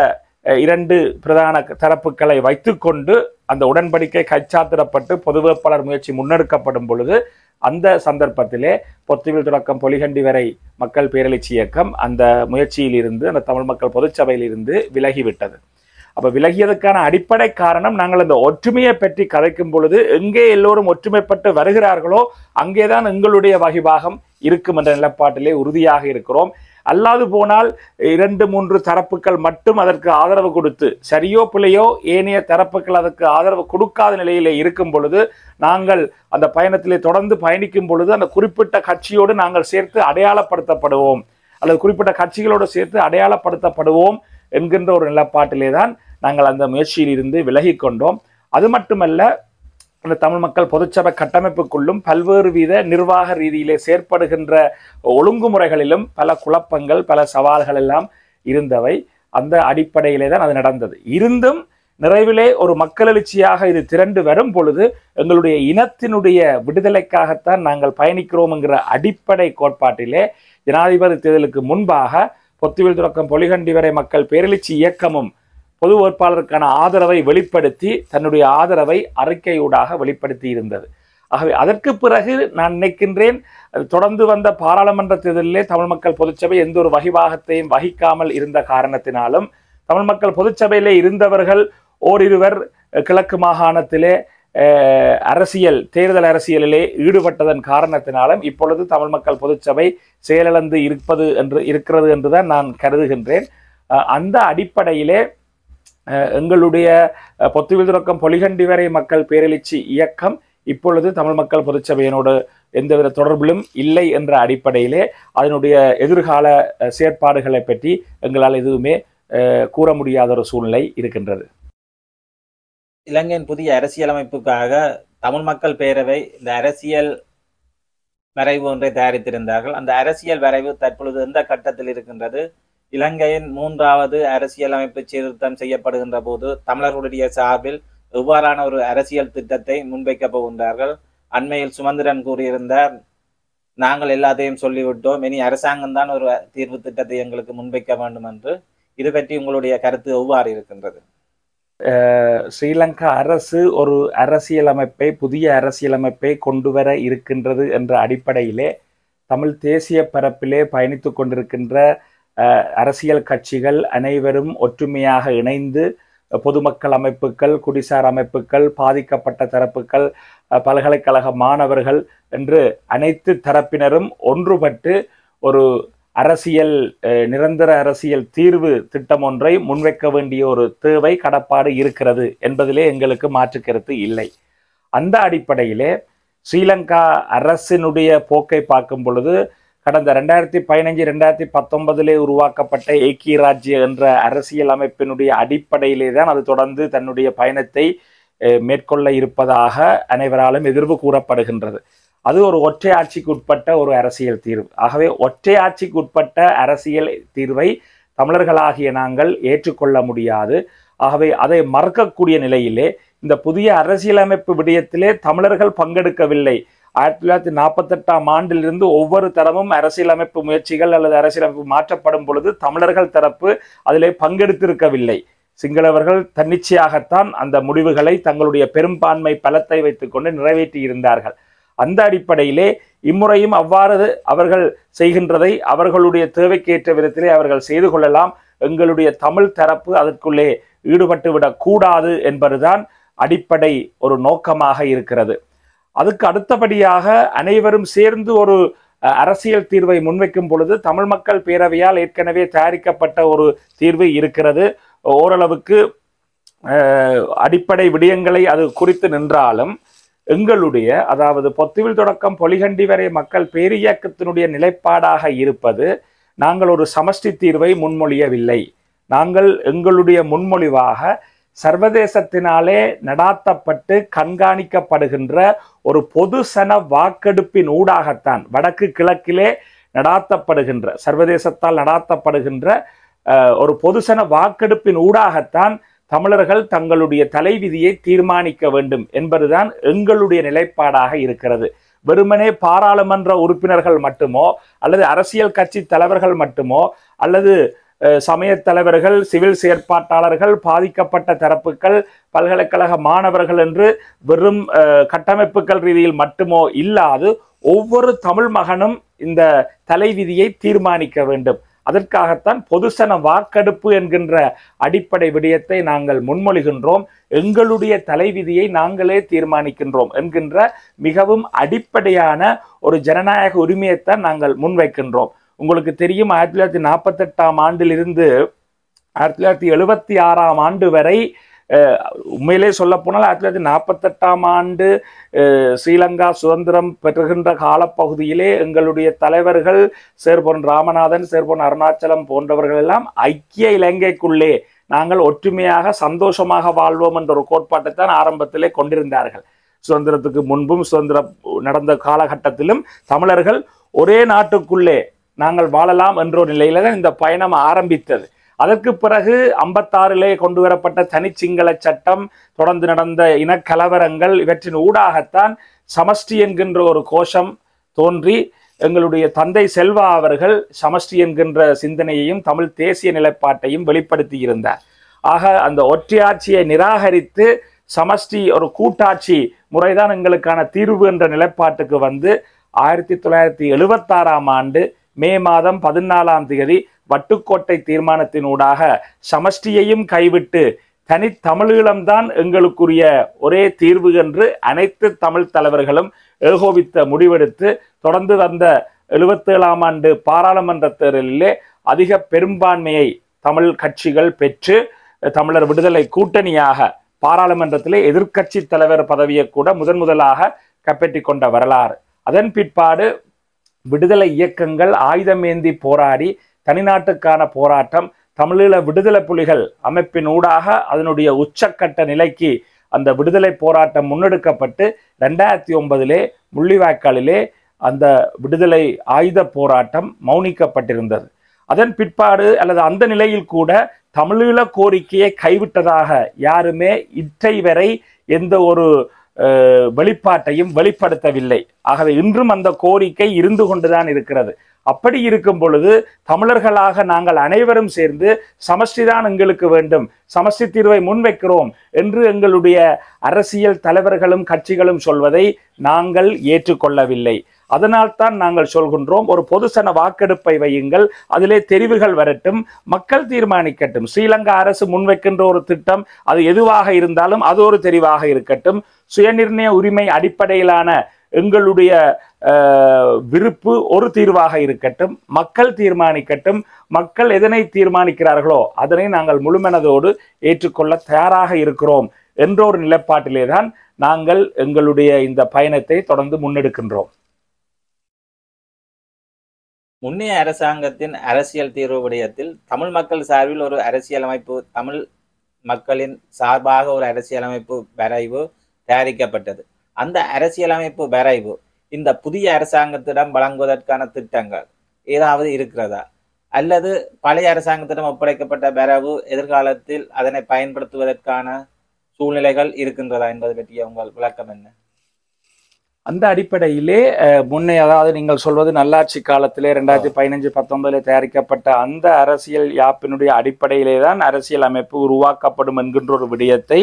2 பிரதான தரப்புகளை வைத்துக்கொண்டு அந்த உடன்படிக்கை கைச்சாத்திடப்பட்டு பொது வேட்பாளர் முயற்சி முன்னெடுக்கப்படும் பொழுது அந்த சந்தர்ப்பத்திலே பொத்துவில் தொடக்கம் பொலிகண்டி வரை மக்கள் பேரெழுச்சி இயக்கம் அந்த முயற்சியில் இருந்து, அந்த தமிழ் மக்கள் பொதுச்சபையில் இருந்து விலகிவிட்டது. அப்ப விலகியதுக்கான அடிப்படை காரணம், நாங்கள் அந்த ஒற்றுமையை பற்றி கதைக்கும் பொழுது எங்கே எல்லோரும் ஒற்றுமைப்பட்டு வருகிறார்களோ அங்கேதான் எங்களுடைய வகிபாகம் இருக்கும் என்ற நிலப்பாட்டிலே உறுதியாக இருக்கிறோம். அல்லாது போனால் 2-3 தரப்புகள் மட்டும் அதற்கு ஆதரவு கொடுத்து, சரியோ பிள்ளையோ ஏனைய தரப்புகள் அதற்கு ஆதரவு கொடுக்காத நிலையிலே இருக்கும் பொழுது நாங்கள் அந்த பயணத்திலே தொடர்ந்து பயணிக்கும் பொழுது அந்த குறிப்பிட்ட கட்சியோடு நாங்கள் சேர்த்து அடையாளப்படுத்தப்படுவோம், அல்லது குறிப்பிட்ட கட்சிகளோடு சேர்த்து அடையாளப்படுத்தப்படுவோம் என்கின்ற ஒரு நிலப்பாட்டிலே தான் நாங்கள் அந்த முயற்சியில் இருந்து விலகி கொண்டோம். அது மட்டுமல்ல, அந்த தமிழ் மக்கள் பொதுச்சபை கட்டமைப்புக்குள்ளும் பல்வேறு வித நிர்வாக ரீதியிலே செயற்படுகின்ற ஒழுங்குமுறைகளிலும் பல குழப்பங்கள், பல சவால்கள் எல்லாம் இருந்தவை. அந்த அடிப்படையிலே தான் அது நடந்தது. இருந்தும் நிறைவிலே ஒரு மக்கள் எழுச்சியாக இது திரண்டு வரும் பொழுது எங்களுடைய இனத்தினுடைய விடுதலைக்காகத்தான் நாங்கள் பயணிக்கிறோம் என்கிற அடிப்படை கோட்பாட்டிலே ஜனாதிபதி தேர்தலுக்கு முன்பாக பொத்துவில் தொடக்கம் பொலிகண்டி வரை மக்கள் பேரெழுச்சி இயக்கமும் பொது வேட்பாளருக்கான ஆதரவை வெளிப்படுத்தி தன்னுடைய ஆதரவை அறிக்கையூடாக வெளிப்படுத்தி இருந்தது. ஆகவே அதற்கு பிறகு நான் நினைக்கின்றேன், தொடர்ந்து வந்த பாராளுமன்ற தேர்தலிலே தமிழ் மக்கள் பொதுச்சபை எந்த ஒரு வகிபாகத்தையும் வகிக்காமல் இருந்த காரணத்தினாலும், தமிழ் மக்கள் பொதுச்சபையிலே இருந்தவர்கள் ஓரிருவர் கிழக்கு மாகாணத்திலே தேர்தல் அரசியலிலே ஈடுபட்டதன் காரணத்தினாலும் இப்பொழுது தமிழ் மக்கள் பொதுச்சபை செயலிழந்து இருக்கிறது என்றுதான் நான் கருதுகின்றேன். அந்த அடிப்படையிலே எங்களுடைய பொத்துவில் தொடக்கம் பொலிகண்டி வரை மக்கள் பேரெழுச்சி இயக்கம் இப்பொழுது தமிழ் மக்கள் பொதுச்சபையினோடு எந்தவித தொடர்பிலும் இல்லை என்ற அடிப்படையிலே அதனுடைய எதிர்கால செயற்பாடுகளை பற்றி எங்களால் எதுவுமே கூற முடியாத ஒரு சூழ்நிலை இருக்கின்றது. இலங்கையின் புதிய அரசியலமைப்புக்காக தமிழ் மக்கள் பேரவை இந்த அரசியல் வரைவு ஒன்றை தயாரித்திருந்தார்கள். அந்த அரசியல் வரைவு தற்பொழுது எந்த கட்டத்தில் இருக்கின்றது? இலங்கையின் 3வது அரசியலமைப்பு சீர்திருத்தம் செய்யப்படுகின்ற போது தமிழர்களுடைய சார்பில் எவ்வாறான ஒரு அரசியல் திட்டத்தை முன்வைக்க போகின்றார்கள்? அண்மையில் சுமந்திரன் கூறியிருந்தார், நாங்கள் எல்லாத்தையும் சொல்லிவிட்டோம், இனி அரசாங்கம் தான் ஒரு தீர்வு திட்டத்தை எங்களுக்கு முன்வைக்க வேண்டும் என்று. இது பற்றி உங்களுடைய கருத்து எவ்வாறு இருக்கின்றது? ஸ்ரீலங்கா அரசு ஒரு புதிய அரசியலமைப்பை கொண்டு வர இருக்கின்றது என்ற அடிப்படையிலே தமிழ் தேசிய பரப்பிலே பயணித்து கொண்டிருக்கின்ற அரசியல் கட்சிகள் அனைவரும் ஒற்றுமையாக இணைந்து பொதுமக்கள் அமைப்புகள், குடிசார் அமைப்புகள், பாதிக்கப்பட்ட தரப்புகள், பல்கலைக்கழக மாணவர்கள் என்று அனைத்து தரப்பினரும் ஒன்றுபட்டு ஒரு நிரந்தர அரசியல் தீர்வு திட்டம் ஒன்றை முன்வைக்க வேண்டிய ஒரு தேவை, கடப்பாடு இருக்கிறது என்பதிலே எங்களுக்கு மாற்று கருத்து இல்லை. அந்த அடிப்படையிலே ஸ்ரீலங்கா அரசினுடைய போக்கை பார்க்கும் பொழுது கடந்த 2015-2019 உருவாக்கப்பட்ட ஏக்கிய ராஜ்ய என்ற அரசியல் அமைப்பினுடைய அடிப்படையிலே தான் அது தொடர்ந்து தன்னுடைய பயணத்தை மேற்கொள்ள இருப்பதாக அனைவராலும் எதிர்வு கூறப்படுகின்றது. அது ஒரு ஒற்றை ஆட்சிக்கு உட்பட்ட ஒரு அரசியல் தீர்வு. ஆகவே ஒற்றை ஆட்சிக்கு உட்பட்ட அரசியல் தீர்வை தமிழர்களாகிய நாங்கள் ஏற்றுக்கொள்ள முடியாது. ஆகவே அதை மறுக்கக்கூடிய நிலையிலே இந்த புதிய அரசியலமைப்பு விடயத்திலே தமிழர்கள் பங்கெடுக்கவில்லை. 1948ஆம் ஆண்டிலிருந்து ஒவ்வொரு தரமும் அரசியலமைப்பு முயற்சிகள் அல்லது அரசியலமைப்பு மாற்றப்படும் பொழுது தமிழர்கள் தரப்பு அதிலே பங்கெடுத்திருக்கவில்லை. சிங்களவர்கள் தன்னிச்சையாகத்தான் அந்த முடிவுகளை தங்களுடைய பெரும்பான்மை பலத்தை வைத்துக்கொண்டு நிறைவேற்றி இருந்தார்கள். அந்த அடிப்படையிலே இம்முறையும் அவ்வாறு அவர்கள் செய்கின்றதை அவர்களுடைய தேவைக்கேற்ற விதத்திலே அவர்கள் செய்து கொள்ளலாம். எங்களுடைய தமிழ் தரப்பு அதற்குள்ளே ஈடுபட்டுவிடக் கூடாது என்பதுதான் அடிப்படை ஒரு நோக்கமாக இருக்கிறது. அதுக்கு அடுத்தபடியாக அனைவரும் சேர்ந்து ஒரு அரசியல் தீர்வை முன்வைக்கும் பொழுது தமிழ் மக்கள் பேரவையால் ஏற்கனவே தயாரிக்கப்பட்ட ஒரு தீர்வு இருக்கிறது. ஓரளவுக்கு அடிப்படை விடயங்களை அது குறித்து நின்றாலும் எங்களுடைய, அதாவது பொத்துவில் தொடக்கம் பொலிகண்டி வரை மக்கள் பேரியக்கத்தினுடைய நிலைப்பாடாக இருப்பது, நாங்கள் ஒரு சமஷ்டி தீர்வை முன்மொழியவில்லை. நாங்கள் எங்களுடைய முன்மொழிவாக சர்வதேசத்தினாலே நடாத்தப்பட்டு கண்காணிக்கப்படுகின்ற ஒரு பொதுசன வாக்கெடுப்பின் ஊடாகத்தான், வடக்கு கிழக்கிலே நடாத்தப்படுகின்ற சர்வதேசத்தால் நடாத்தப்படுகின்ற ஒரு பொதுசன வாக்கெடுப்பின் ஊடாகத்தான் தமிழர்கள் தங்களுடைய தலைவிதியை தீர்மானிக்க வேண்டும் என்பதுதான் எங்களுடைய நிலைப்பாடாக இருக்கிறது. வெறுமனே பாராளுமன்ற உறுப்பினர்கள் மட்டுமோ அல்லது அரசியல் கட்சி தலைவர்கள் மட்டுமோ அல்லது சமய தலைவர்கள், சிவில் செயற்பாட்டாளர்கள், பாதிக்கப்பட்ட தரப்புகள், பல்கலைக்கழக மாணவர்கள் என்று வெறும் கட்டமைப்புகள் ரீதியில் மட்டுமோ இல்லாது ஒவ்வொரு தமிழ் மகனும் இந்த தலைவிதியை தீர்மானிக்க வேண்டும். அதற்காகத்தான் பொதுசன வாக்கெடுப்பு என்கின்ற அடிப்படை விடயத்தை நாங்கள் முன்மொழிகின்றோம். எங்களுடைய தலைவிதியை நாங்களே தீர்மானிக்கின்றோம் என்கின்ற மிகவும் அடிப்படையான ஒரு ஜனநாயக உரிமையைத்தான் நாங்கள் முன்வைக்கின்றோம். உங்களுக்கு தெரியும், 1948ஆம் ஆண்டிலிருந்து 1976ஆம் ஆண்டு வரை, உண்மையிலே சொல்ல போனால் 1948ஆம் ஆண்டு ஸ்ரீலங்கா சுதந்திரம் பெறுகின்ற காலப்பகுதியிலே எங்களுடைய தலைவர்கள் சேர்பொன் ராமநாதன், சேர்பொன் அருணாச்சலம் போன்றவர்கள் எல்லாம் ஐக்கிய இலங்கைக்குள்ளே நாங்கள் ஒற்றுமையாக சந்தோஷமாக வாழ்வோம் என்ற ஒரு கோட்பாட்டை தான் ஆரம்பத்திலே கொண்டிருந்தார்கள். சுதந்திரத்துக்கு முன்பும் சுதந்திரம் நடந்த காலகட்டத்திலும் தமிழர்கள் ஒரே நாட்டுக்குள்ளே நாங்கள் வாழலாம் என்ற ஒரு நிலையில தான் இந்த பயணம் ஆரம்பித்தது. அதற்கு பிறகு 56லே கொண்டு வரப்பட்ட தனிச்சிங்கள சட்டம், தொடர்ந்து நடந்த இனக்கலவரங்கள், இவற்றின் ஊடாகத்தான் சமஷ்டி என்கின்ற ஒரு கோஷம் தோன்றி எங்களுடைய தந்தை செல்வா அவர்கள் சமஷ்டி என்கின்ற சிந்தனையையும் தமிழ் தேசிய நிலைப்பாட்டையும் வெளிப்படுத்தி இருந்தார். ஆக அந்த ஒற்றையாட்சியை நிராகரித்து சமஷ்டி ஒரு கூட்டாட்சி முறைதான் எங்களுக்கான தீர்வு என்ற நிலைப்பாட்டுக்கு வந்து 1976ஆம் ஆண்டு மே மாதம் 14ஆம் தேதி வட்டுக்கோட்டை தீர்மானத்தினூடாக சமஷ்டியையும் கைவிட்டு தனித்தமிழீழம்தான் எங்களுக்குரிய ஒரே தீர்வு என்று அனைத்து தமிழ் தலைவர்களும் ஏகோபித்த முடிவெடுத்து தொடர்ந்து வந்த 77ஆம் ஆண்டு பாராளுமன்ற தேர்தலிலே அதிக பெரும்பான்மையை தமிழ் கட்சிகள் பெற்று தமிழர் விடுதலை கூட்டணியாக பாராளுமன்றத்திலே எதிர்க்கட்சி தலைவர் பதவியை கூட முதலாக கைப்பற்றி கொண்ட வரலாறு. அதன் பிற்பாடு விடுதலை இயக்கங்கள் ஆயுதமேந்தி போராடி தனிநாட்டுக்கான போராட்டம், தமிழீழ விடுதலை புலிகள் அமைப்பின் ஊடாக அதனுடைய உச்சக்கட்ட நிலைக்கு அந்த விடுதலை போராட்டம் முன்னெடுக்கப்பட்டு 2009 முள்ளிவாய்க்காலிலே அந்த விடுதலை ஆயுத போராட்டம் மௌனிக்கப்பட்டிருந்தது. அதன் பிற்பாடு அல்லது அந்த நிலையில் கூட தமிழீழ கோரிக்கையை கைவிட்டதாக யாருமே இற்றை வரை எந்த ஒரு வெளிப்பாட்டையும் வெளிப்படுத்தவில்லை. ஆகவே இன்றும் அந்த கோரிக்கை இருந்து கொண்டுதான் இருக்கிறது. அப்படி இருக்கும் பொழுது தமிழர்களாக நாங்கள் அனைவரும் சேர்ந்து சமஷ்டிதான் எங்களுக்கு வேண்டும், சமஷ்டி தீர்வை முன்வைக்கிறோம் என்று எங்களுடைய அரசியல் தலைவர்களும் கட்சிகளும் சொல்வதை நாங்கள் ஏற்றுக்கொள்ளவில்லை. அதனால்தான் நாங்கள் சொல்கின்றோம், ஒரு பொதுசன வாக்கெடுப்பை வையுங்கள், அதிலே தெரிவுகள் வரட்டும், மக்கள் தீர்மானிக்கட்டும். ஸ்ரீலங்கா அரசு முன்வைக்கின்ற ஒரு திட்டம் அது எதுவாக இருந்தாலும் அது ஒரு தெரிவாக இருக்கட்டும். சுயநிர்ணய உரிமை அடிப்படையிலான எங்களுடைய விருப்பு ஒரு தீர்வாக இருக்கட்டும், மக்கள் தீர்மானிக்கட்டும். மக்கள் எதனை தீர்மானிக்கிறார்களோ அதனை நாங்கள் முழுமனதோடு ஏற்றுக்கொள்ள தயாராக இருக்கிறோம் என்ற ஒரு நிலைப்பாட்டிலே தான் நாங்கள் எங்களுடைய இந்த பயணத்தை தொடர்ந்து முன்னெடுக்கின்றோம். முன்னைய அரசாங்கத்தின் அரசியல் தீர்வு விடயத்தில் தமிழ் மக்கள் சார்பில் ஒரு அரசியலமைப்பு, தமிழ் மக்களின் சார்பாக ஒரு அரசியலமைப்பு வரைவு தயாரிக்கப்பட்டது. அந்த அரசியலமைப்பு வரைவு இந்த புதிய அரசாங்கத்திடம் வழங்குவதற்கான திட்டங்கள் ஏதாவது இருக்கிறதா, அல்லது பழைய அரசாங்கத்திடம் ஒப்படைக்கப்பட்ட வரைவு எதிர்காலத்தில் அதனை பயன்படுத்துவதற்கான சூழ்நிலைகள் இருக்கின்றதா என்பது பற்றிய உங்கள் விளக்கம் என்ன? அந்த அடிப்படையிலே முன்னே, அதாவது நீங்கள் சொல்வது நல்லாட்சி காலத்திலே 2015-19 தயாரிக்கப்பட்ட அந்த அரசியல் யாப்பினுடைய அடிப்படையிலே தான் அரசியல் அமைப்பு உருவாக்கப்படும் என்கின்ற ஒரு விடயத்தை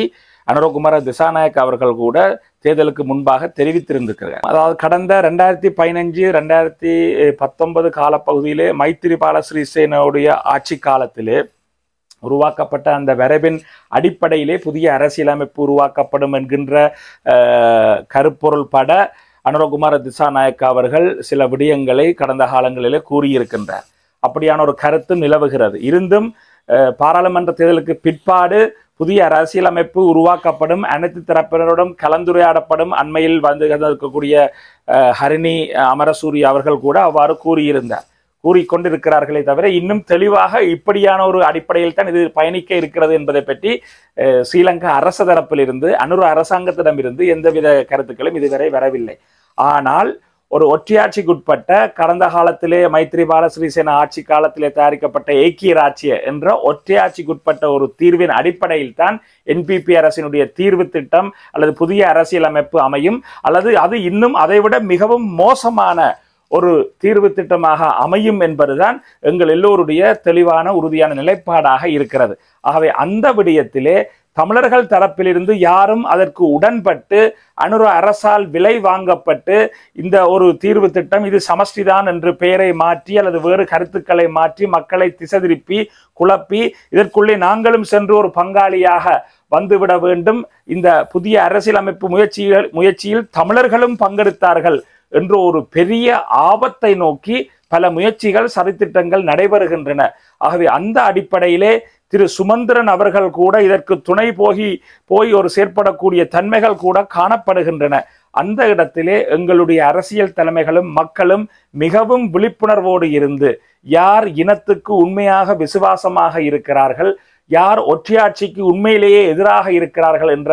அனுரகுமார திசாநாயக் அவர்கள் கூட தேர்தலுக்கு முன்பாக தெரிவித்திருந்திருக்கிறார். அதாவது கடந்த 2015-2019 காலப்பகுதியிலே மைத்திரிபால சிறிசேனவுடைய ஆட்சி காலத்திலே உருவாக்கப்பட்ட அந்த வரைவின் அடிப்படையிலே புதிய அரசியலமைப்பு உருவாக்கப்படும் என்கின்ற கருப்பொருள் பட அனுரகுமார திசாநாயக் அவர்கள் சில விடயங்களை கடந்த காலங்களிலே கூறியிருக்கின்றார். அப்படியான ஒரு கருத்து நிலவுகிறது. இருந்தும் பாராளுமன்ற தேர்தலுக்கு பிற்பாடு புதிய அரசியலமைப்பு உருவாக்கப்படும், அனைத்து தரப்பினருடன் கலந்துரையாடப்படும். அண்மையில் வந்து இருக்கக்கூடிய ஹரிணி அமரசூரி அவர்கள் கூட அவ்வாறு கூறியிருந்தார், கூறிக்கொண்டிருக்கிறார்களே தவிர இன்னும் தெளிவாக இப்படியான ஒரு அடிப்படையில் தான் இது பயணிக்க இருக்கிறது என்பதை பற்றி ஸ்ரீலங்கா அரச தரப்பிலிருந்து, அனுர அரசாங்கத்திடமிருந்து எந்தவித கருத்துக்களும் இதுவரை வரவில்லை. ஆனால் ஒரு ஒற்றையாட்சிக்குட்பட்ட, கடந்த காலத்திலே மைத்திரிபால சிறிசேன ஆட்சி காலத்திலே தயாரிக்கப்பட்ட ஏக்கிய ராஜ்ய என்ற ஒற்றையாட்சிக்குட்பட்ட ஒரு தீர்வின் அடிப்படையில் தான் என்பிபி அரசினுடைய தீர்வு திட்டம் அல்லது புதிய அரசியலமைப்பு அமையும், அல்லது அது இன்னும் அதைவிட மிகவும் மோசமான ஒரு தீர்வு திட்டமாக அமையும் என்பதுதான் எங்கள் எல்லோருடைய தெளிவான உறுதியான நிலைப்பாடாக இருக்கிறது. ஆகவே அந்த விடயத்திலே தமிழர்கள் தரப்பிலிருந்து யாரும் அதற்கு உடன்பட்டு அனுர அரசால் விலை வாங்கப்பட்டு இந்த ஒரு தீர்வு திட்டம் இது சமஷ்டிதான் என்று பெயரை மாற்றி அல்லது வேறு கருத்துக்களை மாற்றி மக்களை திசை திருப்பி குழப்பி இதற்குள்ளே நாங்களும் சென்று ஒரு பங்காளியாக வந்துவிட வேண்டும், இந்த புதிய அரசியலமைப்பு முயற்சியில் தமிழர்களும் பங்கெடுத்தார்கள் என்ற ஒரு பெரிய ஆபத்தை நோக்கி பல முயற்சிகள் சதித்திட்டங்கள் நடைபெறுகின்றன. ஆகவே அந்த அடிப்படையிலே திரு சுமந்திரன் அவர்கள் கூட இதற்கு துணை போய் ஒரு செயற்படக்கூடிய தன்மைகள் கூட காணப்படுகின்றன. அந்த இடத்திலே எங்களுடைய அரசியல் தலைமைகளும் மக்களும் மிகவும் விழிப்புணர்வோடு இருந்து யார் இனத்துக்கு உண்மையாக விசுவாசமாக இருக்கிறார்கள், யார் ஒற்றையாட்சிக்கு உண்மையிலேயே எதிராக இருக்கிறார்கள் என்ற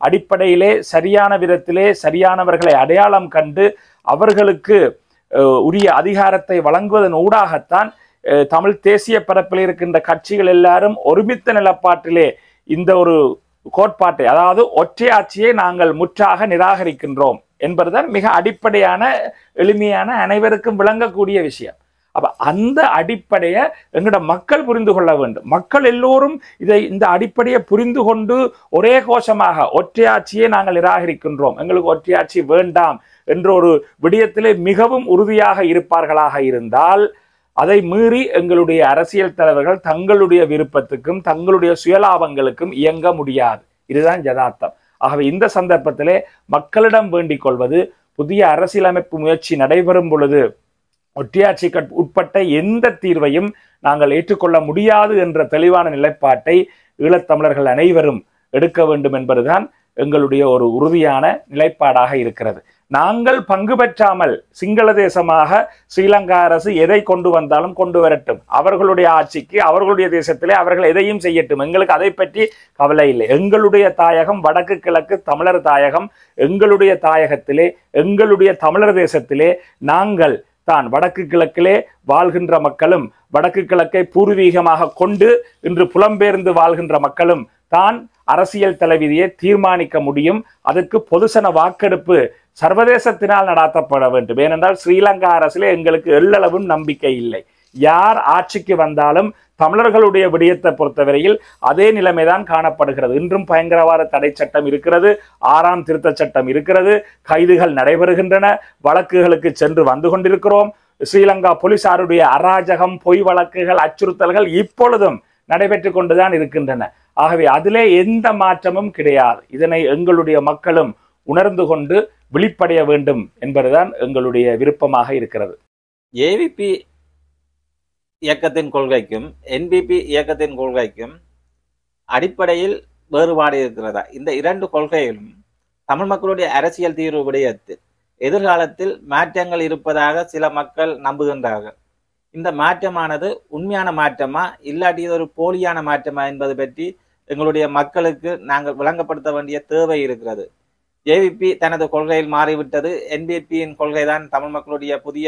அடிப்படையிலே சரியான விதத்திலே சரியானவர்களை அடையாளம் கண்டு அவர்களுக்கு உரிய அதிகாரத்தை வழங்குவதன் ஊடாகத்தான் தமிழ் தேசிய பரப்பில் இருக்கின்ற கட்சிகள் எல்லாரும் ஒருமித்த நிலப்பாட்டிலே இந்த ஒரு கோட்பாட்டை, அதாவது ஒற்றையாட்சியை நாங்கள் முற்றாக நிராகரிக்கின்றோம் என்பதுதான் மிக அடிப்படையான எளிமையான அனைவருக்கும் விளங்கக்கூடிய விஷயம். அப்ப அந்த அடிப்படையை எங்களோட மக்கள் புரிந்து கொள்ள வேண்டும். மக்கள் எல்லோரும் இந்த அடிப்படையை புரிந்து கொண்டு ஒரே கோஷமாக ஒற்றையாட்சியை நாங்கள் நிராகரிக்கின்றோம், எங்களுக்கு ஒற்றையாட்சி வேண்டாம் என்ற ஒரு விடயத்திலே மிகவும் உறுதியாக இருப்பார்களாக இருந்தால் அதை மீறி எங்களுடைய அரசியல் தலைவர்கள் தங்களுடைய விருப்பத்துக்கும் தங்களுடைய சுயலாபங்களுக்கும் இயங்க முடியாது. இதுதான் யதார்த்தம். ஆகவே இந்த சந்தர்ப்பத்திலே மக்களிடம் வேண்டிக் கொள்வது, புதிய அரசியலமைப்பு முயற்சி நடைபெறும் பொழுது ஒற்றையாட்சிக்கு உட்பட்ட எந்த தீர்வையும் நாங்கள் ஏற்றுக்கொள்ள முடியாது என்ற தெளிவான நிலைப்பாட்டை ஈழத்தமிழர்கள் அனைவரும் எடுக்க வேண்டும் என்பதுதான் எங்களுடைய ஒரு உறுதியான நிலைப்பாடாக இருக்கிறது. நாங்கள் பங்கு பெற்றாமல் சிங்கள தேசமாக ஸ்ரீலங்கா அரசு எதை கொண்டு வந்தாலும் கொண்டு வரட்டும், அவர்களுடைய ஆட்சிக்கு அவர்களுடைய தேசத்திலே அவர்கள் எதையும் செய்யட்டும், எங்களுக்கு அதை பற்றி கவலை இல்லை. எங்களுடைய தாயகம் வடக்கு கிழக்கு தமிழர் தாயகம், எங்களுடைய தாயகத்திலே எங்களுடைய தமிழர் தேசத்திலே நாங்கள் தான் வடக்கு கிழக்கிலே வாழ்கின்ற மக்களும் வடக்கு கிழக்கை பூர்வீகமாக கொண்டு இன்று புலம்பெயர்ந்து வாழ்கின்ற மக்களும் தான் அரசியல் தலைவிதியை தீர்மானிக்க முடியும். அதற்கு பொதுசன வாக்கெடுப்பு சர்வதேசத்தினால் நடத்தப்பட வேண்டும். ஏனென்றால் ஸ்ரீலங்கா அரசிலே எங்களுக்கு எள்ளளவும் நம்பிக்கை இல்லை. யார் ஆட்சிக்கு வந்தாலும் தமிழர்களுடைய விடயத்தை பொறுத்தவரையில் அதே நிலைமைதான் காணப்படுகிறது. இன்றும் பயங்கரவாத தடை சட்டம் இருக்கிறது, 6ஆம் திருத்த சட்டம் இருக்கிறது, கைதுகள் நடைபெறுகின்றன, வழக்குகளுக்கு சென்று வந்து கொண்டிருக்கிறோம். ஸ்ரீலங்கா போலீசாருடைய அராஜகம், பொய் வழக்குகள், அச்சுறுத்தல்கள் இப்பொழுதும் நடைபெற்று கொண்டுதான் இருக்கின்றன. ஆகவே அதிலே எந்த மாற்றமும் கிடையாது. இதனை எங்களுடைய மக்களும் உணர்ந்து கொண்டு விழிப்படைய வேண்டும் என்பதுதான் எங்களுடைய விருப்பமாக இருக்கிறது. ஏவிபி இயக்கத்தின் கொள்கைக்கும் என்பிபி இயக்கத்தின் கொள்கைக்கும் அடிப்படையில் வேறுபாடு இருக்கிறதா? இந்த இரண்டு கொள்கைகளும் தமிழ் மக்களுடைய அரசியல் தீர்வு விடயத்தில் எதிர்காலத்தில் மாற்றங்கள் இருப்பதாக சில மக்கள் நம்புகின்றார்கள். இந்த மாற்றமானது உண்மையான மாற்றமா இல்லாட்டி இது ஒரு போலியான மாற்றமா என்பது பற்றி எங்களுடைய மக்களுக்கு நாங்கள் விளங்கப்படுத்த வேண்டிய தேவை இருக்கிறது. ஜேவிபி தனது கொள்கையில் மாறிவிட்டது, என்பிபியின் கொள்கைதான் தமிழ் மக்களுடைய புதிய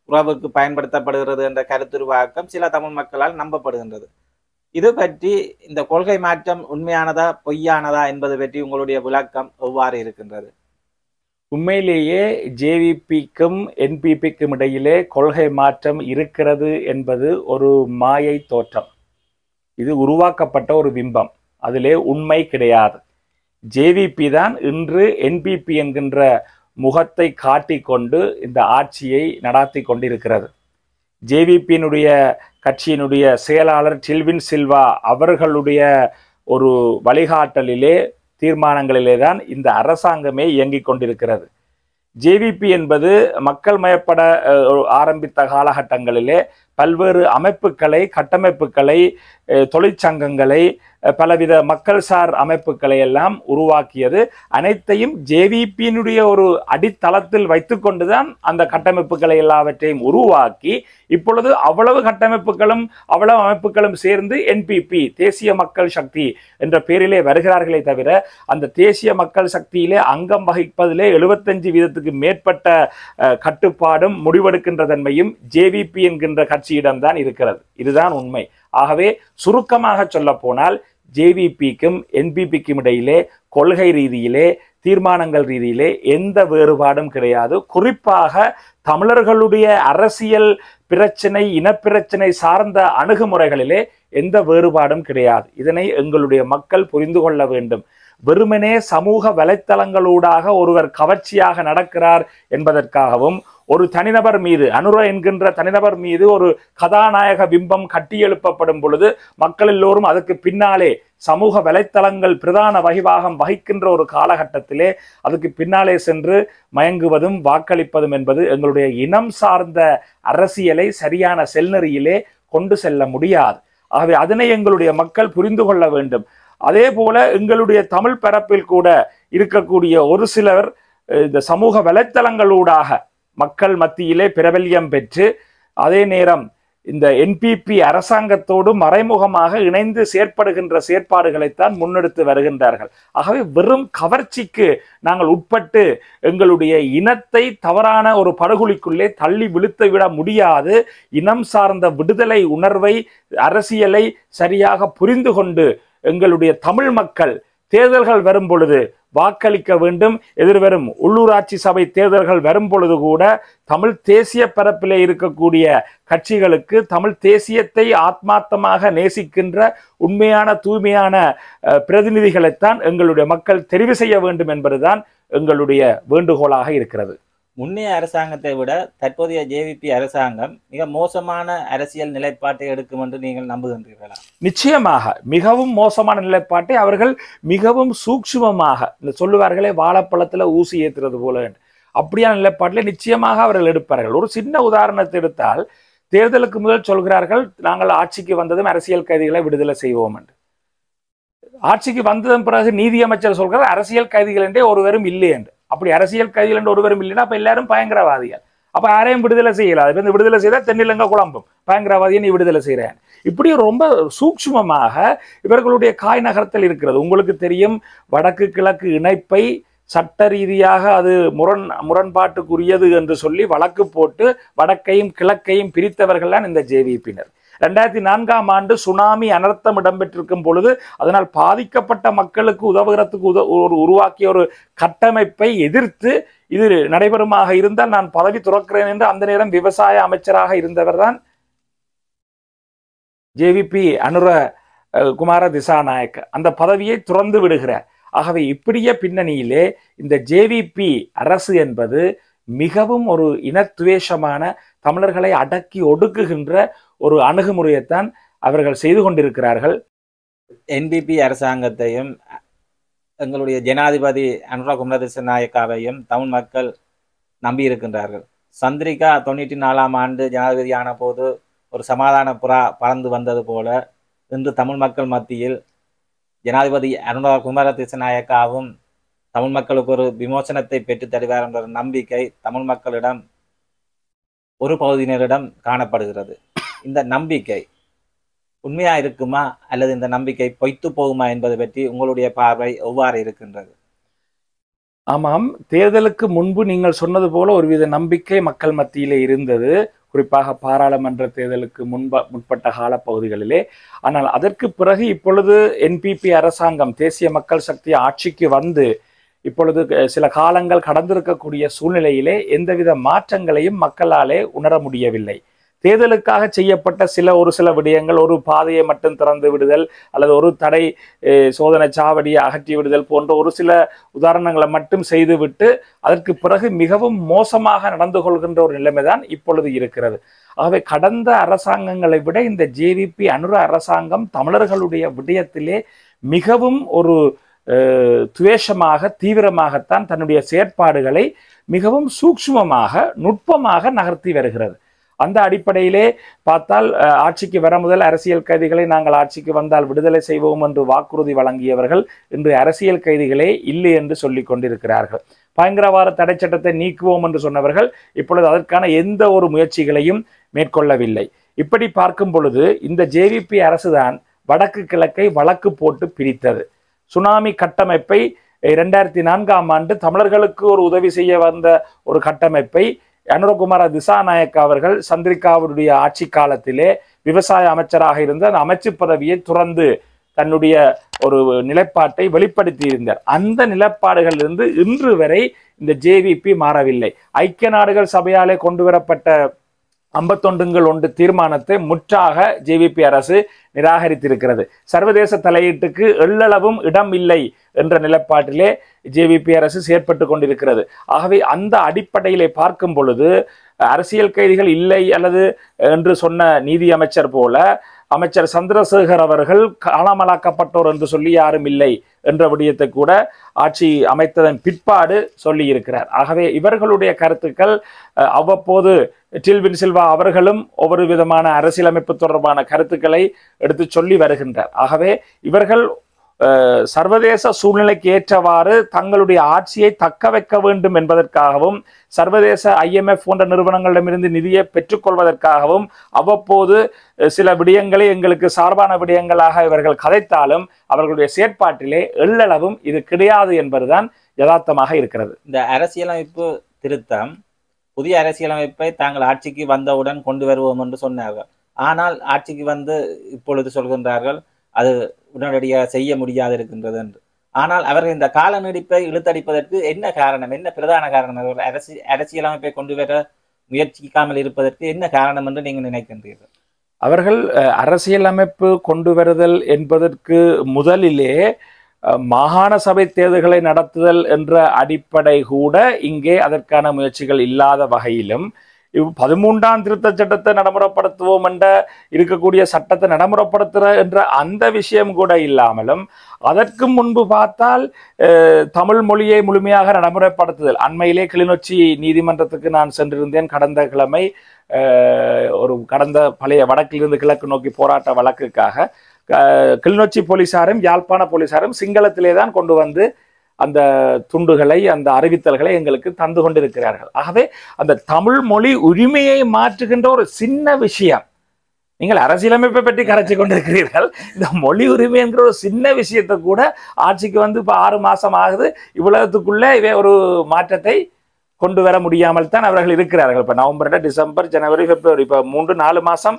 உறவுக்கு பயன்படுத்தப்படுகிறது என்ற கருத்துருவாக்கம் சில தமிழ் மக்களால் நம்பப்படுகின்றது. இது பற்றி இந்த கொள்கை மாற்றம் உண்மையானதா பொய்யானதா என்பது பற்றி உங்களுடைய விளக்கம் எவ்வாறு இருக்கின்றது? உண்மையிலேயே ஜேவிபிக்கும் என்பிபிக்கும் இடையிலே கொள்கை மாற்றம் இருக்கிறது என்பது ஒரு மாயை தோற்றம். இது உருவாக்கப்பட்ட ஒரு பிம்பம், அதிலே உண்மை கிடையாது. ஜேவிபி தான் இன்று என்பிபி என்கின்ற முகத்தை காட்டிக்கொண்டு இந்த ஆட்சியை நடாத்தி கொண்டிருக்கிறது. ஜேவிபியினுடைய கட்சியினுடைய செயலாளர் டில்வின் சில்வா அவர்களுடைய ஒரு வழிகாட்டலிலே தீர்மானங்களிலே தான் இந்த அரசாங்கமே இயங்கிக் கொண்டிருக்கிறது. ஜேவிபி என்பது மக்கள் மயப்பட ஆரம்பித்த காலகட்டங்களிலே பல்வேறு அமைப்புகளை, கட்டமைப்புகளை, தொழிற்சங்கங்களை, பலவித மக்கள் சார் அமைப்புகளை எல்லாம் உருவாக்கியது. அனைத்தையும் ஜேவிபியினுடைய ஒரு அடித்தளத்தில் வைத்துக்கொண்டுதான் அந்த கட்டமைப்புகளை எல்லாவற்றையும் உருவாக்கி இப்பொழுது அவ்வளவு கட்டமைப்புகளும் அவ்வளவு அமைப்புகளும் சேர்ந்து என்பிபி தேசிய மக்கள் சக்தி என்ற பெயரிலே வருகிறார்களே தவிர அந்த தேசிய மக்கள் சக்தியிலே அங்கம் வகிப்பதிலே 75% மேற்பட்ட கட்டுப்பாடும் முடிவெடுக்கின்ற தன்மையும் ஜேவிபி என்கின்ற கட்சியிடம்தான் இருக்கிறது. இதுதான் உண்மை. ஆகவே சுருக்கமாக சொல்ல போனால் ஜேவிபிக்கும் என்பிபிக்கும் இடையிலே கொள்கை ரீதியிலே, தீர்மானங்கள் ரீதியிலே எந்த வேறுபாடும் கிடையாது. குறிப்பாக தமிழர்களுடைய அரசியல் பிரச்சனை, இனப்பிரச்சனை சார்ந்த அணுகுமுறைகளிலே எந்த வேறுபாடும் கிடையாது. இதனை எங்களுடைய மக்கள் புரிந்து கொள்ள வேண்டும். வெறுமனே சமூக வலைத்தளங்களூடாக ஒருவர் கவர்ச்சியாக நடக்கிறார் என்பதற்காகவும் ஒரு தனிநபர் மீது, அனுர என்கின்ற தனிநபர் மீது ஒரு கதாநாயக பிம்பம் கட்டியெழுப்பப்படும் பொழுது மக்கள் எல்லோரும் அதுக்கு பின்னாலே சமூக வலைத்தளங்கள் பிரதான வகிவாகம் வகிக்கின்ற ஒரு காலகட்டத்திலே அதுக்கு பின்னாலே சென்று மயங்குவதும் வாக்களிப்பதும் என்பது எங்களுடைய இனம் சார்ந்த அரசியலை சரியான செல்நெறியிலே கொண்டு செல்ல முடியாது. ஆகவே அதனை எங்களுடைய மக்கள் புரிந்து கொள்ள வேண்டும். அதே போல எங்களுடைய தமிழ் பரப்பில் கூட இருக்கக்கூடிய ஒரு சிலர் இந்த சமூக வலைத்தளங்களூடாக மக்கள் மத்தியிலே பிரபல்யம் பெற்று அதே நேரம் இந்த என்பிபி அரசாங்கத்தோடு மறைமுகமாக இணைந்து செயற்படுகின்ற செயற்பாடுகளைத்தான் முன்னெடுத்து வருகின்றார்கள். ஆகவே வெறும் கவர்ச்சிக்கு நாங்கள் உட்பட்டு எங்களுடைய இனத்தை தவறான ஒரு படுகொலிக்குள்ளே தள்ளி விழுத்து விட முடியாது. இனம் சார்ந்த விடுதலை உணர்வை, அரசியலை சரியாக புரிந்து கொண்டு எங்களுடைய தமிழ் மக்கள் தேர்தல்கள் வரும் பொழுது வாக்களிக்க வேண்டும். எதிர்வரும் உள்ளூராட்சி சபை தேர்தல்கள் வரும் பொழுது கூட தமிழ் தேசிய பரப்பிலே இருக்கக்கூடிய கட்சிகளுக்கு தமிழ் தேசியத்தை ஆத்மார்த்தமாக நேசிக்கின்ற உண்மையான தூய்மையான பிரதிநிதிகளைத்தான் எங்களுடைய மக்கள் தெரிவு செய்ய வேண்டும் என்பதுதான் எங்களுடைய வேண்டுகோளாக இருக்கிறது. முன்னைய அரசாங்கத்தை விட தற்போதைய ஜேவிபி அரசாங்கம் மிக மோசமான அரசியல் நிலைப்பாட்டை எடுக்கும் என்று நீங்கள் நம்புகின்றீர்களா? நிச்சயமாக மிகவும் மோசமான நிலைப்பாட்டை அவர்கள் மிகவும் சூக்ஷ்மமாக, இந்த சொல்லுவார்களே வாழைப்பழத்துல ஊசி ஏற்றுறது போல, அப்படியான நிலைப்பாட்டில் நிச்சயமாக அவர்கள் எடுப்பார்கள். ஒரு சின்ன உதாரணத்தை எடுத்தால், தேர்தலுக்கு முதல் சொல்கிறார்கள் நாங்கள் ஆட்சிக்கு வந்ததும் அரசியல் கைதிகளை விடுதலை செய்வோம் என்று. ஆட்சிக்கு வந்ததன் பிறகு நீதியமைச்சர் சொல்கிறார் அரசியல் கைதிகள் என்றே ஒருவரும் இல்லை என்று. அப்படி அரசியல் கைதிகள் என்று ஒருவரும் இல்லைன்னா அப்ப எல்லாரும் பயங்கரவாதிகள். அப்ப யாரையும் விடுதலை செய்யலாம். இப்ப இந்த விடுதலை செய்தா தென்னிலங்கை குழம்பும், பயங்கரவாதியை நீ விடுதலை செய்கிறேன். இப்படி ரொம்ப சூக்ஷ்மமாக இவர்களுடைய காய் நகரத்தில் இருக்கிறது. உங்களுக்கு தெரியும், வடக்கு கிழக்கு இணைப்பை சட்ட ரீதியாக அது முரண்பாட்டுக்குரியது என்று சொல்லி வழக்கு போட்டு வடக்கையும் கிழக்கையும் பிரித்தவர்கள் தான் இந்த ஜேவிபியினர். 2004ஆம் ஆண்டு சுனாமி அனர்த்தம் இடம்பெற்றிருக்கும் பொழுது அதனால் பாதிக்கப்பட்ட மக்களுக்கு உதவுகிறதுக்கு உருவாக்கிய ஒரு கட்டமைப்பை எதிர்த்து இது நடைபெறுமாக இருந்தால் நான் பதவி துறக்கிறேன் என்று அந்த நேரம் விவசாய அமைச்சராக இருந்தவர் தான் ஜேவிபி அனுர குமார திசாநாயக்க. அந்த பதவியை துறந்து விடுகிறார். ஆகவே இப்படிய பின்னணியிலே இந்த ஜேவிபி அரசு என்பது மிகவும் ஒரு இனத்துவேஷமான, தமிழர்களை அடக்கி ஒடுக்குகின்ற ஒரு அணுகுமுறையைத்தான் அவர்கள் செய்து கொண்டிருக்கிறார்கள். என்பிபி அரசாங்கத்தையும் எங்களுடைய ஜனாதிபதி அனுர குமார திசாநாயக்காவையும் தமிழ் மக்கள் நம்பியிருக்கின்றார்கள். சந்திரிகா 94ஆம் ஆண்டு ஜனாதிபதியான போது ஒரு சமாதான புறா பறந்து வந்தது போல இன்று தமிழ் மக்கள் மத்தியில் ஜனாதிபதி அனுர குமார திசாநாயக்காவும் தமிழ் மக்களுக்கு ஒரு விமோசனத்தை பெற்று தருவார் என்ற நம்பிக்கை தமிழ் மக்களிடம் ஒரு பகுதியினரிடம் காணப்படுகிறது. இந்த நம்பிக்கை உண்மையா இருக்குமா அல்லது இந்த நம்பிக்கை பொய்த்து போகுமா என்பது பற்றி உங்களுடைய பார்வை எவ்வாறு இருக்கின்றது? ஆமாம், தேர்தலுக்கு முன்பு நீங்கள் சொன்னது போல ஒருவித நம்பிக்கை மக்கள் மத்தியிலே இருந்தது, குறிப்பாக பாராளுமன்ற தேர்தலுக்கு முற்பட்ட காலப்பகுதிகளிலே. ஆனால் அதற்கு பிறகு இப்பொழுது என்பிபி அரசாங்கம், தேசிய மக்கள் சக்தி ஆட்சிக்கு வந்து இப்பொழுது சில காலங்கள் கடந்திருக்கக்கூடிய சூழ்நிலையிலே எந்தவித மாற்றங்களையும் மக்களாலே உணர முடியவில்லை. தேர்தலுக்காக செய்யப்பட்ட ஒரு சில விடயங்கள், ஒரு பாதையை மட்டும் திறந்து விடுதல் அல்லது ஒரு தடை சோதனை சாவடியை அகற்றி விடுதல் போன்ற ஒரு சில உதாரணங்களை மட்டும் செய்துவிட்டு அதற்கு பிறகு மிகவும் மோசமாக நடந்து கொள்கின்ற ஒரு நிலைமைதான் இப்பொழுது இருக்கிறது. ஆகவே கடந்த அரசாங்கங்களை விட இந்த ஜேவிபி அனுர அரசாங்கம் தமிழர்களுடைய விடயத்திலே மிகவும் ஒரு துவேஷமாக, தீவிரமாகத்தான் தன்னுடைய செயற்பாடுகளை மிகவும் சூக்ஷ்மமாக, நுட்பமாக நகர்த்தி வருகிறது. அந்த அடிப்படையிலே பார்த்தால், ஆட்சிக்கு வர முதல் அரசியல் கைதிகளை நாங்கள் ஆட்சிக்கு வந்தால் விடுதலை செய்வோம் என்று வாக்குறுதி வழங்கியவர்கள் இன்று அரசியல் கைதிகளே இல்லை என்று சொல்லிக் கொண்டிருக்கிறார்கள். பயங்கரவாத தடை சட்டத்தை நீக்குவோம் என்று சொன்னவர்கள் இப்பொழுது அதற்கான எந்த ஒரு முயற்சிகளையும் மேற்கொள்ளவில்லை. இப்படி பார்க்கும் பொழுது இந்த ஜேவிபி அரசுதான் வடக்கு கிழக்கை வழக்கு போட்டு பிரித்தது. சுனாமி கட்டமைப்பை 2004ஆம் ஆண்டு தமிழர்களுக்கு ஒரு உதவி செய்ய வந்த ஒரு கட்டமைப்பை அனுரகுமார திசாநாயக்க அவர்கள் சந்திரிகாவுடைய ஆட்சி காலத்திலே விவசாய அமைச்சராக இருந்த அந்த அமைச்சு பதவியை துறந்து தன்னுடைய ஒரு நிலைப்பாட்டை வெளிப்படுத்தி இருந்தார். அந்த நிலைப்பாடுகளிலிருந்து இன்று வரை இந்த ஜேவிபி மாறவில்லை. ஐக்கிய நாடுகள் சபையாலே கொண்டு வரப்பட்ட 51 தீர்மானத்தை முற்றாக ஜேவிபி அரசு நிராகரித்திருக்கிறது. சர்வதேச தலையீட்டுக்கு எள்ளளவும் இடம் இல்லை என்ற நிலைப்பாட்டிலே ஜேவிபி அரசு செயற்பட்டு கொண்டிருக்கிறது. ஆகவே அந்த அடிப்படையிலே பார்க்கும் பொழுது அரசியல் கைதிகள் இல்லை அல்லது என்று சொன்ன நீதி அமைச்சர் போல அமைச்சர் சந்திரசேகர் அவர்கள் காணாமலாக்கப்பட்டோர் என்று சொல்லி யாரும் இல்லை என்ற விடயத்தை கூட ஆட்சி அமைத்ததன் பிற்பாடு சொல்லி இருக்கிறார். ஆகவே இவர்களுடைய கருத்துக்கள் அவ்வப்போது டில்வின் சில்வா அவர்களும் ஒவ்வொரு விதமான அரசியலமைப்பு தொடர்பான கருத்துக்களை எடுத்து சொல்லி வருகின்றார். ஆகவே இவர்கள் சர்வதேச சூழ்நிலைக்கு ஏற்றவாறு தங்களுடைய ஆட்சியை தக்க வைக்க வேண்டும் என்பதற்காகவும் சர்வதேச IMF போன்ற நிறுவனங்களிடமிருந்து நிதியை பெற்றுக்கொள்வதற்காகவும் அவ்வப்போது சில விடயங்களை எங்களுக்கு சார்பான விடயங்களாக இவர்கள் கதைத்தாலும் அவர்களுடைய செயற்பாட்டிலே எள்ளளவும் இது கிடையாது என்பதுதான் யதார்த்தமாக இருக்கிறது. இந்த அரசியலமைப்பு திருத்தம், புதிய அரசியலமைப்பை தாங்கள் ஆட்சிக்கு வந்தவுடன் கொண்டு வருவோம் என்று சொன்னார்கள். ஆனால் ஆட்சிக்கு வந்து இப்பொழுது சொல்கின்றார்கள் அது உடனடியாக செய்ய முடியாது இருக்கின்றது என்று. ஆனால் அவர்கள் இந்த கால நீடிப்பை இழுத்தடிப்பதற்கு என்ன காரணம், என்ன பிரதான காரணம்? அவர்கள் அரசியலமைப்பை கொண்டு வர முயற்சிக்காமல் இருப்பதற்கு என்ன காரணம் என்று நீங்கள் நினைக்கின்றீர்கள்? அவர்கள் அரசியலமைப்பு கொண்டு வருதல் என்பதற்கு முதலிலே மாகாண சபை தேர்தல்களை நடத்துதல் என்ற அடிப்படை கூட இங்கே அதற்கான முயற்சிகள் இல்லாத வகையிலும் 13ஆம் திருத்த சட்டத்தை நடைமுறைப்படுத்துவோம் என்ற இருக்கக்கூடிய சட்டத்தை நடைமுறைப்படுத்துகிற என்ற அந்த விஷயம் கூட இல்லாமலும் அதற்கு முன்பு பார்த்தால் தமிழ் மொழியை முழுமையாக நடைமுறைப்படுத்துதல். அண்மையிலே கிளிநொச்சி நீதிமன்றத்துக்கு நான் சென்றிருந்தேன் கடந்த கிழமை. கடந்த பழைய வடக்கிலிருந்து கிழக்கு நோக்கி போராட்ட வழக்குக்காக கிளிநொச்சி போலீசாரும் யாழ்ப்பாண போலீசாரும் சிங்களத்திலே தான் கொண்டு வந்து அந்த துண்டுகளை, அந்த அறிவித்தல்களை எங்களுக்கு தந்து கொண்டிருக்கிறார்கள். ஆகவே அந்த தமிழ் மொழி உரிமையை மாற்றுகின்ற ஒரு சின்ன விஷயம், நீங்கள் அரசியலமைப்பை பற்றி கரைச்சி கொண்டிருக்கிறீர்கள், இந்த மொழி உரிமை என்கிற ஒரு சின்ன விஷயத்தை கூட ஆட்சிக்கு வந்து இப்போ 6 மாதம் ஆகுது, இவ்வளவுக்குள்ளே ஒரு மாற்றத்தை கொண்டு வர முடியாமல் தான் அவர்கள் இருக்கிறார்கள். இப்போ நவம்பர், டிசம்பர், ஜனவரி, பிப்ரவரி, இப்போ 3-4 மாதம்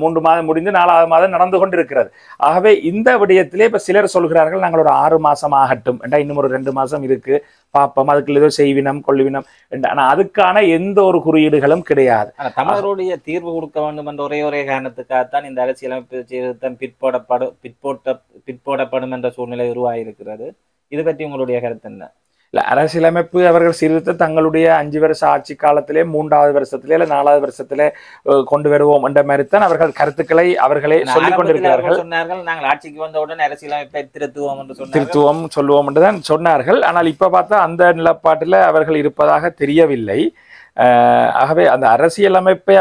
3 மாதம் முடிந்து 4ஆவது மாதம் நடந்து கொண்டிருக்கிறது. ஆகவே இந்த விடயத்திலே இப்ப சிலர் சொல்கிறார்கள் நாங்கள் ஒரு 6 மாதம் ஆகட்டும், இன்னும் ஒரு 2 மாதம் இருக்கு பார்ப்போம், அதுக்குள்ள ஏதோ செய்வினம் கொள்ளுவினம். ஆனால் அதுக்கான எந்த ஒரு குறியீடுகளும் கிடையாது. தமிழருடைய தீர்வு கொடுக்க வேண்டும் என்ற ஒரே காரணத்துக்காகத்தான் இந்த அரசியலமைப்பு சீர்திருத்தம் பிற்போடப்படும் என்ற சூழ்நிலை உருவாகியிருக்கிறது. இது பற்றி உங்களுடைய கருத்து என்ன? அரசியலமைப்பு அவர்கள் சீர்திருத்த தங்களுடைய 5 வருஷ ஆட்சி காலத்திலே 3ஆவது வருஷத்திலே இல்ல 4ஆவது வருஷத்திலே கொண்டு வருவோம் என்ற மாதிரித்தான் அவர்கள் கருத்துக்களை அவர்களே சொல்லிக் கொண்டிருக்கிறார்கள். சொன்னார்கள் நாங்கள் ஆட்சிக்கு வந்தவுடன் அரசியலமைப்பை திருத்துவோம் சொல்லுவோம் என்றுதான் சொன்னார்கள். ஆனால் இப்ப பார்த்தா அந்த நிலப்பாட்டில் அவர்கள் இருப்பதாக தெரியவில்லை. ஆகவே அந்த அரசியலமைப்பை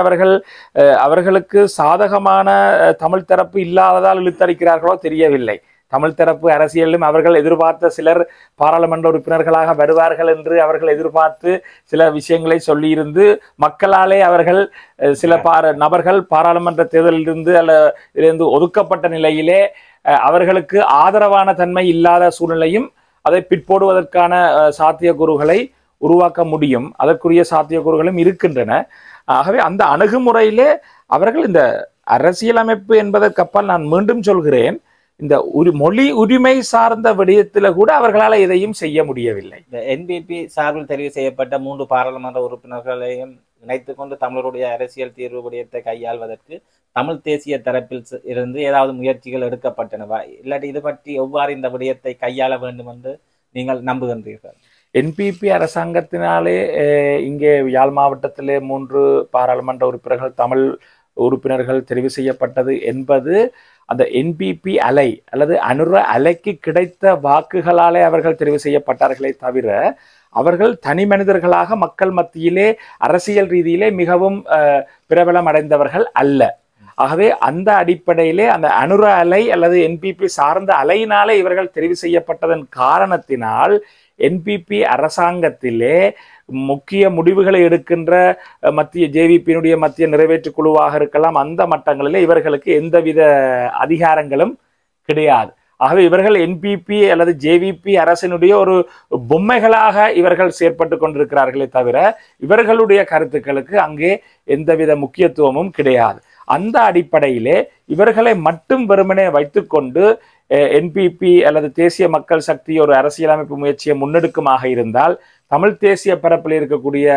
அவர்களுக்கு சாதகமான தமிழ் தரப்பு இல்லாததால் இழுத்தடிக்கிறார்களோ தெரியவில்லை. தமிழ் தரப்பு அரசியலிலும் அவர்கள் எதிர்பார்த்த சிலர் பாராளுமன்ற உறுப்பினர்களாக வருவார்கள் என்று அவர்கள் எதிர்பார்த்து சில விஷயங்களை சொல்லியிருந்து மக்களாலே அவர்கள் சில நபர்கள் பாராளுமன்ற தேர்தலிலிருந்து இதிலிருந்து ஒதுக்கப்பட்ட நிலையிலே அவர்களுக்கு ஆதரவான தன்மை இல்லாத சூழ்நிலையும் அதை பிற்போடுவதற்கான சாத்தியக்கூறுகளை உருவாக்க முடியும். அதற்குரிய சாத்தியக்கூறுகளும் இருக்கின்றன. ஆகவே அந்த அணுகுமுறையிலே அவர்கள் இந்த அரசியலமைப்பு என்பதற்கப்பால் நான் மீண்டும் சொல்கிறேன், இந்த மொழி உரிமை சார்ந்த விடயத்தில் கூட அவர்களால் எதையும் செய்ய முடியவில்லை. இந்த என்பிபி சார்பில் தெரிவு செய்யப்பட்ட 3 பாராளுமன்ற உறுப்பினர்களையும் இணைத்துக் கொண்டு தமிழருடைய அரசியல் தீர்வு விடயத்தை கையாள்வதற்கு தமிழ் தேசிய தரப்பில் இருந்து ஏதாவது முயற்சிகள் எடுக்கப்பட்டனவா? இல்லாட்டி இது பற்றி எவ்வாறு இந்த விடயத்தை கையாள வேண்டும் என்று நீங்கள் நம்புகின்றீர்கள்? என்பிபி அரசாங்கத்தினாலே இங்கே யாழ் மாவட்டத்திலே 3 பாராளுமன்ற உறுப்பினர்கள் தமிழ் உறுப்பினர்கள் தெரிவு செய்யப்பட்டது என்பது அந்த என்பிபி அலை அல்லது அனுர அலைக்கு கிடைத்த வாக்குகளாலே அவர்கள் தெரிவு செய்யப்பட்டார்களே தவிர அவர்கள் தனி மனிதர்களாக மக்கள் மத்தியிலே அரசியல் ரீதியிலே மிகவும் பிரபலம் அடைந்தவர்கள் அல்ல. ஆகவே அந்த அடிப்படையிலே அந்த அனுர அலை அல்லது என்பிபி சார்ந்த அலையினாலே இவர்கள் தெரிவு செய்யப்பட்டதன் காரணத்தினால் என்பிபி அரசாங்கத்திலே முக்கிய முடிவுகளை எடுக்கின்ற மத்திய ஜேவிபியினுடைய மத்திய நிறைவேற்று குழுவாக இருக்கலாம், அந்த மட்டங்களிலே இவர்களுக்கு எந்தவித அதிகாரங்களும் கிடையாது. ஆகவே இவர்கள் என்பிபி அல்லது ஜேவிபி அரசினுடைய ஒரு பொம்மைகளாக இவர்கள் செயற்பட்டு கொண்டிருக்கிறார்களே தவிர இவர்களுடைய கருத்துக்களுக்கு அங்கே எந்தவித முக்கியத்துவமும் கிடையாது. அந்த அடிப்படையிலே இவர்களை மட்டும் வெறுமனே வைத்துக்கொண்டு என்பிபி அல்லது தேசிய மக்கள் சக்தி ஒரு அரசியலமைப்பு முயற்சியை முன்னெடுக்குமாக இருந்தால் தமிழ் தேசிய பரப்பில் இருக்கக்கூடிய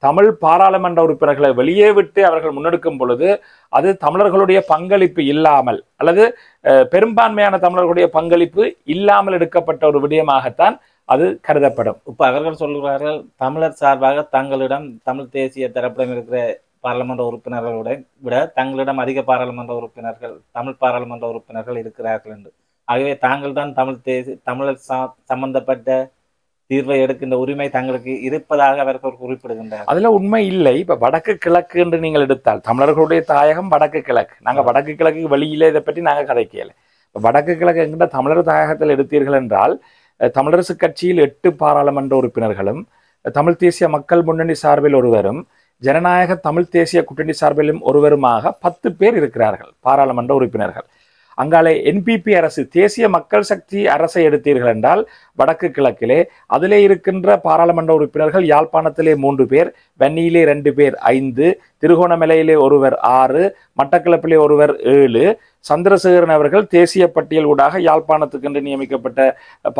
தமிழ் பாராளுமன்ற உறுப்பினர்களை வெளியே விட்டு அவர்கள் முன்னெடுக்கும் பொழுது அது தமிழர்களுடைய பங்களிப்பு இல்லாமல் அல்லது பெரும்பான்மையான தமிழர்களுடைய பங்களிப்பு இல்லாமல் எடுக்கப்பட்ட ஒரு விடயமாகத்தான் அது கருதப்படும். இப்ப அவர்கள் சொல்கிறார்கள் தமிழர் சார்பாக தங்களிடம் தமிழ் தேசிய தரப்பிடம் இருக்கிற பாராளுமன்ற உறுப்பினர்களுடன் விட தங்களிடம் அதிக பாராளுமன்ற உறுப்பினர்கள் தமிழ் பாராளுமன்ற உறுப்பினர்கள் இருக்கிறார்கள் என்று. ஆகவே தாங்கள் தான் தமிழர் சம்பந்தப்பட்ட தீர்வை எடுக்கின்ற உரிமை தங்களுக்கு இருப்பதாக அவர்கள் குறிப்பிடுகின்றனர். அதுல உண்மை இல்லை. இப்ப வடக்கு கிழக்கு என்று நீங்கள் எடுத்தால் தமிழர்களுடைய தாயகம் வடக்கு கிழக்கு. நாங்க வடக்கு கிழக்கு வெளியில இதை பற்றி நாங்க கதைக்கல. வடக்கு கிழக்கு என்கின்ற தமிழர் தாயகத்தில் எடுத்தீர்கள் என்றால் தமிழரசு கட்சியில் 8 பாராளுமன்ற உறுப்பினர்களும் தமிழ் தேசிய மக்கள் முன்னணி சார்பில் ஒருவரும் ஜனநாயக தமிழ் தேசிய கூட்டணி சார்பிலும் ஒருவருமாக 10 பேர் இருக்கிறார்கள் பாராளுமன்ற உறுப்பினர்கள். அங்காலே என்பிபி அரசு தேசிய மக்கள் சக்தி அரசை எடுத்தீர்கள் என்றால் வடக்கு கிழக்கிலே அதிலே இருக்கின்ற பாராளுமன்ற உறுப்பினர்கள் யாழ்ப்பாணத்திலே 3 பேர், வன்னியிலே 2 பேர் 5, திருகோணமலையிலே ஒருவர் 6, மட்டக்களப்பிலே ஒருவர் 7, சந்திரசேகரன் அவர்கள் தேசிய பட்டியல் ஊடாக யாழ்ப்பாணத்துக்கு என்று நியமிக்கப்பட்ட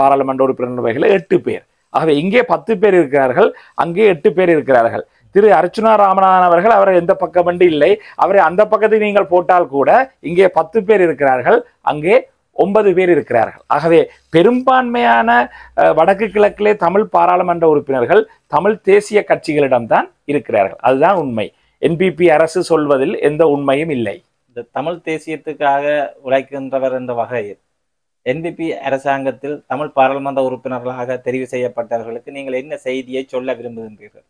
பாராளுமன்ற உறுப்பினர்கள் 8 பேர். ஆகவே இங்கே 10 பேர் இருக்கிறார்கள், அங்கே 8 பேர் இருக்கிறார்கள். திரு அர்ச்சுனா ராமநாதன் அவர்கள் அவரை எந்த பக்கம் என்று இல்லை, அவரை அந்த பக்கத்தை நீங்கள் போட்டால் கூட இங்கே 10 பேர் இருக்கிறார்கள், அங்கே 9 பேர் இருக்கிறார்கள். ஆகவே பெரும்பான்மையான வடக்கு கிழக்கிலே தமிழ் பாராளுமன்ற உறுப்பினர்கள் தமிழ் தேசிய கட்சிகளிடம்தான் இருக்கிறார்கள். அதுதான் உண்மை. என்பிபி அரசு சொல்வதில் எந்த உண்மையும் இல்லை. இந்த தமிழ் தேசியத்துக்காக உழைக்கின்றவர் என்ற வகையில் என்பிபி அரசாங்கத்தில் தமிழ் பாராளுமன்ற உறுப்பினர்களாக தெரிவு செய்யப்பட்டவர்களுக்கு நீங்கள் என்ன செய்தியை சொல்ல விரும்புகின்றீர்கள்?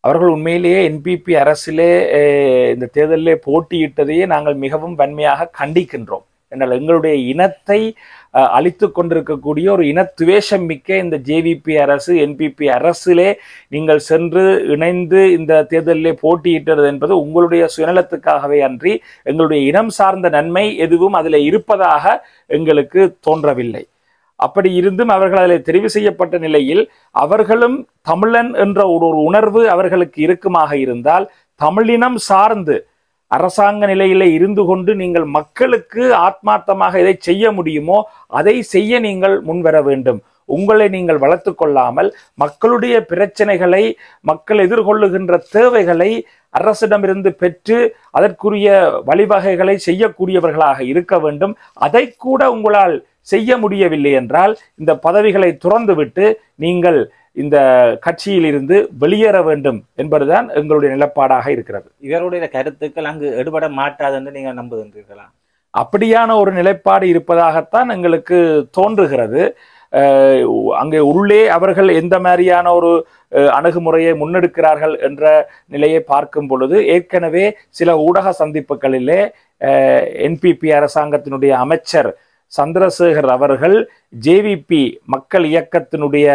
அவர்கள் உண்மையிலேயே என்பிபி அரசிலே இந்த தேர்தலிலே போட்டியிட்டதையே நாங்கள் மிகவும் வன்மையாக கண்டிக்கின்றோம். என்றால் எங்களுடைய இனத்தை அழித்து கொண்டிருக்கக்கூடிய ஒரு இனத்துவேஷம் மிக்க இந்த ஜேவிபி அரசு என்பிபி அரசிலே நீங்கள் சென்று இணைந்து இந்த தேர்தலிலே போட்டியிட்டது என்பது உங்களுடைய சுயநலத்துக்காகவே அன்றி எங்களுடைய இனம் சார்ந்த நன்மை எதுவும் அதில் இருப்பதாக எங்களுக்கு தோன்றவில்லை. அப்படி இருந்தும் அவர்கள் அதில் தெரிவு செய்யப்பட்ட நிலையில் அவர்களும் தமிழன் என்ற ஒரு உணர்வு அவர்களுக்கு இருக்குமாக இருந்தால் தமிழினம் சார்ந்து அரசாங்க நிலையிலே இருந்து கொண்டு நீங்கள் மக்களுக்கு ஆத்மார்த்தமாக எதை செய்ய முடியுமோ அதை செய்ய நீங்கள் முன்வர வேண்டும். உங்களை நீங்கள் வளர்த்து கொள்ளாமல் மக்களுடைய பிரச்சனைகளை மக்கள் எதிர்கொள்ளுகின்ற தேவைகளை அரசிடமிருந்து பெற்று அதற்குரிய வழிவகைகளை செய்யக்கூடியவர்களாக இருக்க வேண்டும். அதை கூட உங்களால் செய்ய முடியவில்லை என்றால் இந்த பதவிகளை துறந்துவிட்டு நீங்கள் இந்த கட்சியில் இருந்து வெளியேற வேண்டும் என்பதுதான் எங்களுடைய நிலப்பாடாக இருக்கிறது. இவருடைய கருத்துக்கள் அங்கு எடுபட மாட்டாது என்று நீங்கள் நம்புகின்றீர்களா? அப்படியான ஒரு நிலைப்பாடு இருப்பதாகத்தான் எங்களுக்கு தோன்றுகிறது. அங்கே உள்ளே அவர்கள் எந்த மாதிரியான ஒரு அணுகுமுறையை முன்னெடுக்கிறார்கள் என்ற நிலையை பார்க்கும் பொழுது ஏற்கனவே சில ஊடக சந்திப்புகளிலே என்பிபி அரசாங்கத்தினுடைய அமைச்சர் சந்திரசேகர் அவர்கள் ஜேவிபி மக்கள் இயக்கத்தினுடைய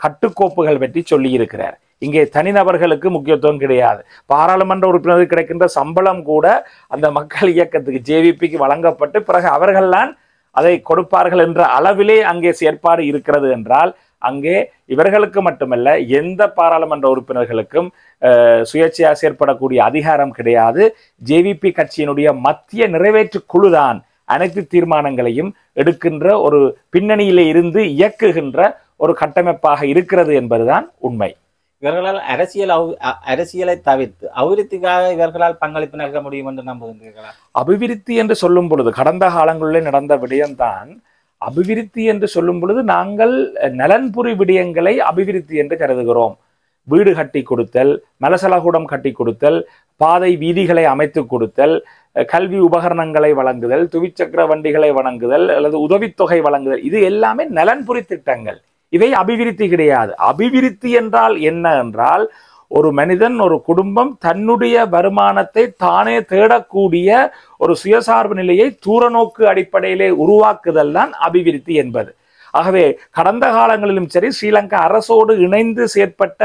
கட்டுக்கோப்புகள் பற்றி சொல்லியிருக்கிறார். இங்கே தனிநபர்களுக்கு முக்கியத்துவம் கிடையாது. பாராளுமன்ற உறுப்பினருக்கு கிடைக்கின்ற சம்பளம் கூட அந்த மக்கள் இயக்கத்துக்கு ஜேவிபிக்கு வழங்கப்பட்டு பிறகு அவர்கள்தான் அதை கொடுப்பார்கள் என்ற அளவிலே அங்கே செயற்பாடு இருக்கிறது என்றால், அங்கே இவர்களுக்கு மட்டுமல்ல எந்த பாராளுமன்ற உறுப்பினர்களுக்கும் சுயேட்சையாக செயற்படக்கூடிய அதிகாரம் கிடையாது. ஜேவிபி கட்சியினுடைய மத்திய நிறைவேற்று குழுதான் அனைத்து தீர்மானங்களையும் எடுக்கின்ற ஒரு பின்னணியிலே இருந்து இயக்குகின்ற ஒரு கட்டமைப்பாக இருக்கிறது என்பதுதான் உண்மை. இவர்களால் அரசியலை தவிர்த்து அபிவிருத்திக்காக இவர்களால் பங்களிப்பு நல்க முடியும் என்று நம்புகின்றீர்களா? அபிவிருத்தி என்று சொல்லும் பொழுது கடந்த காலங்களிலே நடந்த விடயம்தான் அபிவிருத்தி என்று சொல்லும் பொழுது நாங்கள் நலன்புரி விடயங்களை அபிவிருத்தி என்று கருதுகிறோம். வீடு கட்டி கொடுத்தல், மலசலகூடம் கட்டி கொடுத்தல், பாதை வீதிகளை அமைத்து கொடுத்தல், கல்வி உபகரணங்களை வழங்குதல், துவிச்சக்கர வண்டிகளை வழங்குதல் அல்லது உதவித்தொகை வழங்குதல், இது எல்லாமே நலன்புரி திட்டங்கள். இவை அபிவிருத்தி கிடையாது. அபிவிருத்தி என்றால் என்ன என்றால், ஒரு மனிதன் ஒரு குடும்பம் தன்னுடைய வருமானத்தை தானே தேடக்கூடிய ஒரு சுயசார்பு நிலையை தூரநோக்கு அடிப்படையிலே உருவாக்குதல் தான் அபிவிருத்தி என்பது. ஆகவே கடந்த காலங்களிலும் சரி, ஸ்ரீலங்கா அரசோடு இணைந்து செயற்பட்ட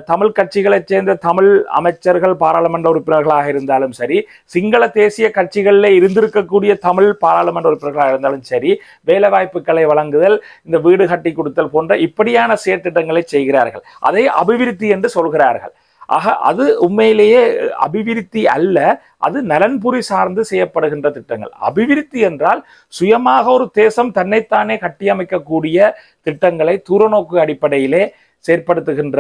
தமிழ் கட்சிகளைச் சேர்ந்த தமிழ் அமைச்சர்கள் பாராளுமன்ற உறுப்பினர்களாக இருந்தாலும் சரி, சிங்கள தேசிய கட்சிகளில் இருந்திருக்கக்கூடிய தமிழ் பாராளுமன்ற உறுப்பினர்களாக இருந்தாலும் சரி, வேலைவாய்ப்புகளை வழங்குதல், இந்த வீடு கட்டி கொடுத்தல் போன்ற இப்படியான செயற்திட்டங்களை செய்கிறார்கள். அதை அபிவிருத்தி என்று சொல்கிறார்கள். ஆக அது உண்மையிலேயே அபிவிருத்தி அல்ல, அது நலன்புரி சார்ந்து செய்யப்படுகின்ற திட்டங்கள். அபிவிருத்தி என்றால் சுயமாக ஒரு தேசம் தன்னைத்தானே கட்டியமைக்கக்கூடிய திட்டங்களை தூரநோக்கு அடிப்படையிலே செயற்படுத்துகின்ற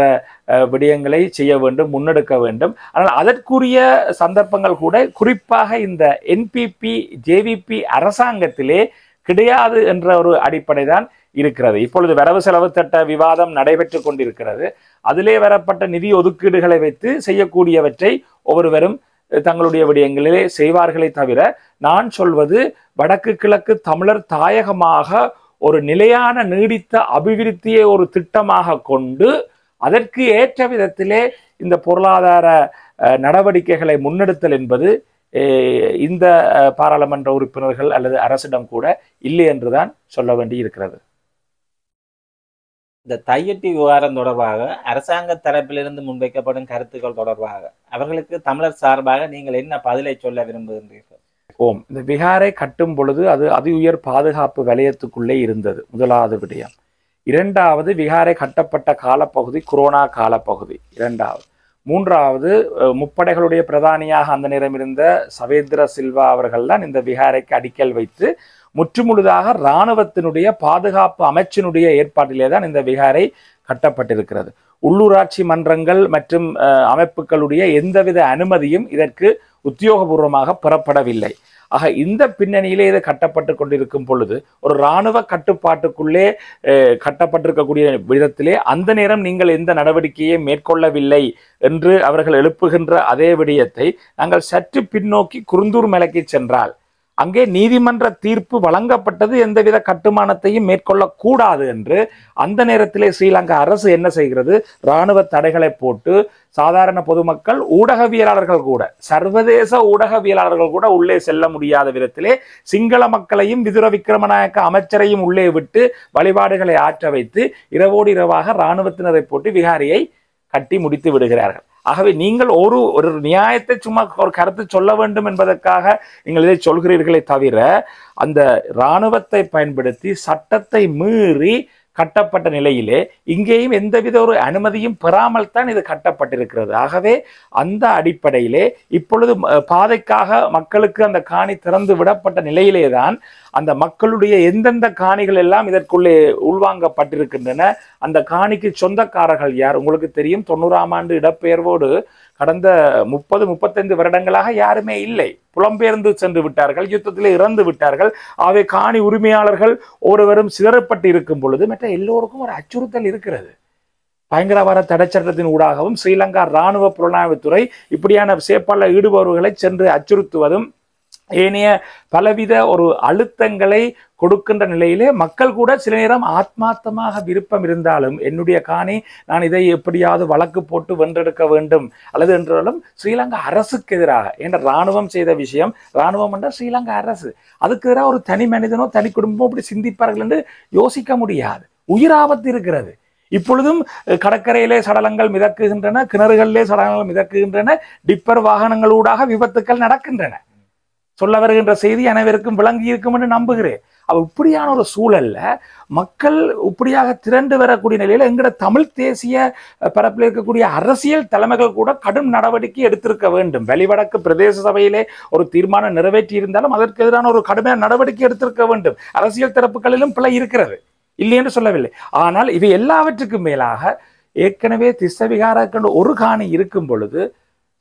விடயங்களை செய்ய வேண்டும், முன்னெடுக்க வேண்டும். ஆனால் அதற்குரிய சந்தர்ப்பங்கள் கூட குறிப்பாக இந்த என்பிபி ஜேவிபி அரசாங்கத்திலே கிடையாது என்ற ஒரு அடிப்படை தான் இருக்கிறது. இப்பொழுது வரவு செலவு திட்ட விவாதம் நடைபெற்று கொண்டிருக்கிறது. அதிலே வரப்பட்ட நிதி ஒதுக்கீடுகளை வைத்து செய்யக்கூடியவற்றை ஒவ்வொருவரும் தங்களுடைய விடயங்களிலே செய்வார்களே தவிர, நான் சொல்வது வடக்கு கிழக்கு தமிழர் தாயகமாக ஒரு நிலையான நீடித்த அபிவிருத்தியை ஒரு திட்டமாக கொண்டு அதற்கு ஏற்ற விதத்திலே இந்த பொருளாதார நடவடிக்கைகளை முன்னெடுத்தல் என்பது இந்த பாராளுமன்ற உறுப்பினர்கள் அல்லது அரசிடம் கூட இல்லை என்றுதான் சொல்ல வேண்டி இருக்கிறது. இந்த தையட்டி விவகாரம் தொடர்பாக அரசாங்க தரப்பிலிருந்து முன்வைக்கப்படும் கருத்துக்கள் தொடர்பாக அவர்களுக்கு தமிழர் சார்பாக நீங்கள் என்ன பதிலை சொல்ல விரும்புகின்றீர்கள்? இந்த விகாரை கட்டும் பொழுது அது அதி உயர் பாதுகாப்பு வலயத்துக்குள்ளே இருந்தது, முதலாவது விடயம். இரண்டாவது, விகாரை கட்டப்பட்ட காலப்பகுதி கொரோனா காலப்பகுதி. இரண்டாவது, மூன்றாவது, முப்படைகளுடைய பிரதானியாக அந்த நேரம் இருந்த சவேந்திர சில்வா அவர்கள் தான் இந்த விகாரைக்கு அடிக்கல் வைத்து முற்றுமுழுதாக இராணுவத்தினுடைய பாதுகாப்பு அமைச்சினுடைய ஏற்பாட்டிலே தான் இந்த விகாரை கட்டப்பட்டிருக்கிறது. உள்ளூராட்சி மன்றங்கள் மற்றும் அமைப்புகளுடைய எந்தவித அனுமதியும் இதற்கு உத்தியோகபூர்வமாக பெறப்படவில்லை. ஆக இந்த பின்னணியிலே இது கட்டப்பட்டு கொண்டிருக்கும் பொழுது ஒரு இராணுவ கட்டுப்பாட்டுக்குள்ளே கட்டப்பட்டிருக்கக்கூடிய விதத்திலே அந்த நேரம் நீங்கள் எந்த நடவடிக்கையை மேற்கொள்ளவில்லை என்று அவர்கள் எழுப்புகின்ற அதே விடயத்தை நாங்கள் சற்று பின்னோக்கி குருந்தூர் மலைக்கு சென்றால் அங்கே நீதிமன்ற தீர்ப்பு வழங்கப்பட்டது எந்தவித கட்டுமானத்தையும் மேற்கொள்ளக்கூடாது என்று. அந்த நேரத்திலே ஸ்ரீலங்கா அரசு என்ன செய்கிறது? இராணுவ தடைகளை போட்டு சாதாரண பொதுமக்கள், ஊடகவியலாளர்கள் கூட, சர்வதேச ஊடகவியலாளர்கள் கூட உள்ளே செல்ல முடியாத விதத்திலே சிங்கள மக்களையும் விதுர விக்ரமநாயக்க அமைச்சரையும் உள்ளே விட்டு வழிபாடுகளை ஆற்ற வைத்து இரவோடு இரவாக இராணுவத்தினரை போட்டு விகாரியை கட்டி முடித்து விடுகிறார்கள். ஆகவே நீங்கள் ஒரு நியாயத்தை சும்மா ஒரு கருத்து சொல்ல வேண்டும் என்பதற்காக நீங்கள் இதை சொல்கிறீர்களே தவிர, அந்த இராணுவத்தை பயன்படுத்தி சட்டத்தை மீறி கட்டப்பட்ட நிலையிலே இங்கேயும் எந்தவித ஒரு அனுமதியும் பெறாமல் தான் இது கட்டப்பட்டிருக்கிறது. ஆகவே அந்த அடிப்படையிலே இப்பொழுது பாதைக்காக மக்களுக்கு அந்த காணி திறந்து விடப்பட்ட நிலையிலே தான் அந்த மக்களுடைய எந்தெந்த காணிகள் எல்லாம் இதற்குள்ளே உள்வாங்கப்பட்டிருக்கின்றன. அந்த காணிக்கு சொந்தக்காரர்கள் யார்? உங்களுக்கு தெரியும், 90ஆம் ஆண்டு இடப்பெயர்வோடு கடந்த 30-35 வருடங்களாக யாருமே இல்லை. புலம்பெயர்ந்து சென்று விட்டார்கள், யுத்தத்திலே இறந்து விட்டார்கள். ஆகவே காணி உரிமையாளர்கள் ஒருவரும் சிதறப்பட்டு இருக்கும் பொழுது மற்ற எல்லோருக்கும் ஒரு அச்சுறுத்தல் இருக்கிறது. பயங்கரவாத தடை சட்டத்தின் ஊடாகவும் ஸ்ரீலங்கா இராணுவ புலனாய்வுத்துறை இப்படியான செயற்பாடுகளில் ஈடுபவர்களை சென்று அச்சுறுத்துவதும் ஏனைய பலவித ஒரு அழுத்தங்களை கொடுக்கின்ற நிலையிலே மக்கள் கூட சில நேரம் ஆத்மார்த்தமாக விருப்பம் இருந்தாலும் என்னுடைய காணி, நான் இதை எப்படியாவது வழக்கு போட்டு வென்றெடுக்க வேண்டும் அல்லது என்றாலும் ஸ்ரீலங்கா அரசுக்கு எதிராக என்ற இராணுவம் செய்த விஷயம், இராணுவம் என்ற ஸ்ரீலங்கா அரசு, அதுக்கு எதிராக ஒரு தனி மனிதனோ தனி குடும்பமோ அப்படி சிந்திப்பார்கள் என்று யோசிக்க முடியாது. உயிராபத்து இருக்கிறது. இப்பொழுதும் கடற்கரையிலே சடலங்கள் மிதக்குகின்றன, கிணறுகளிலே சடலங்கள் மிதக்குகின்றன, டிப்பர் வாகனங்களூடாக விபத்துக்கள் நடக்கின்றன. சொல்ல வருகின்ற செய்தி அனைவருக்கும் விளங்கி இருக்கும் என்று நம்புகிறேன். இப்படியான ஒரு சூழல்ல மக்கள் இப்படியாக திரண்டு வரக்கூடிய நிலையில எங்கட தமிழ் தேசிய பரப்பில் இருக்கக்கூடிய அரசியல் தலைமைகள் கூட கடும் நடவடிக்கை எடுத்திருக்க வேண்டும். வெளிவடக்கு பிரதேச சபையிலே ஒரு தீர்மானம் நிறைவேற்றி இருந்தாலும் அதற்கு எதிரான ஒரு கடுமையான நடவடிக்கை எடுத்திருக்க வேண்டும். அரசியல் தரப்புகளிலும் பிழை இருக்கிறது, இல்லை என்று சொல்லவில்லை. ஆனால் இவை எல்லாவற்றுக்கும் மேலாக ஏற்கனவே திஸ்ஸவிகார ஒரு காணி இருக்கும் பொழுது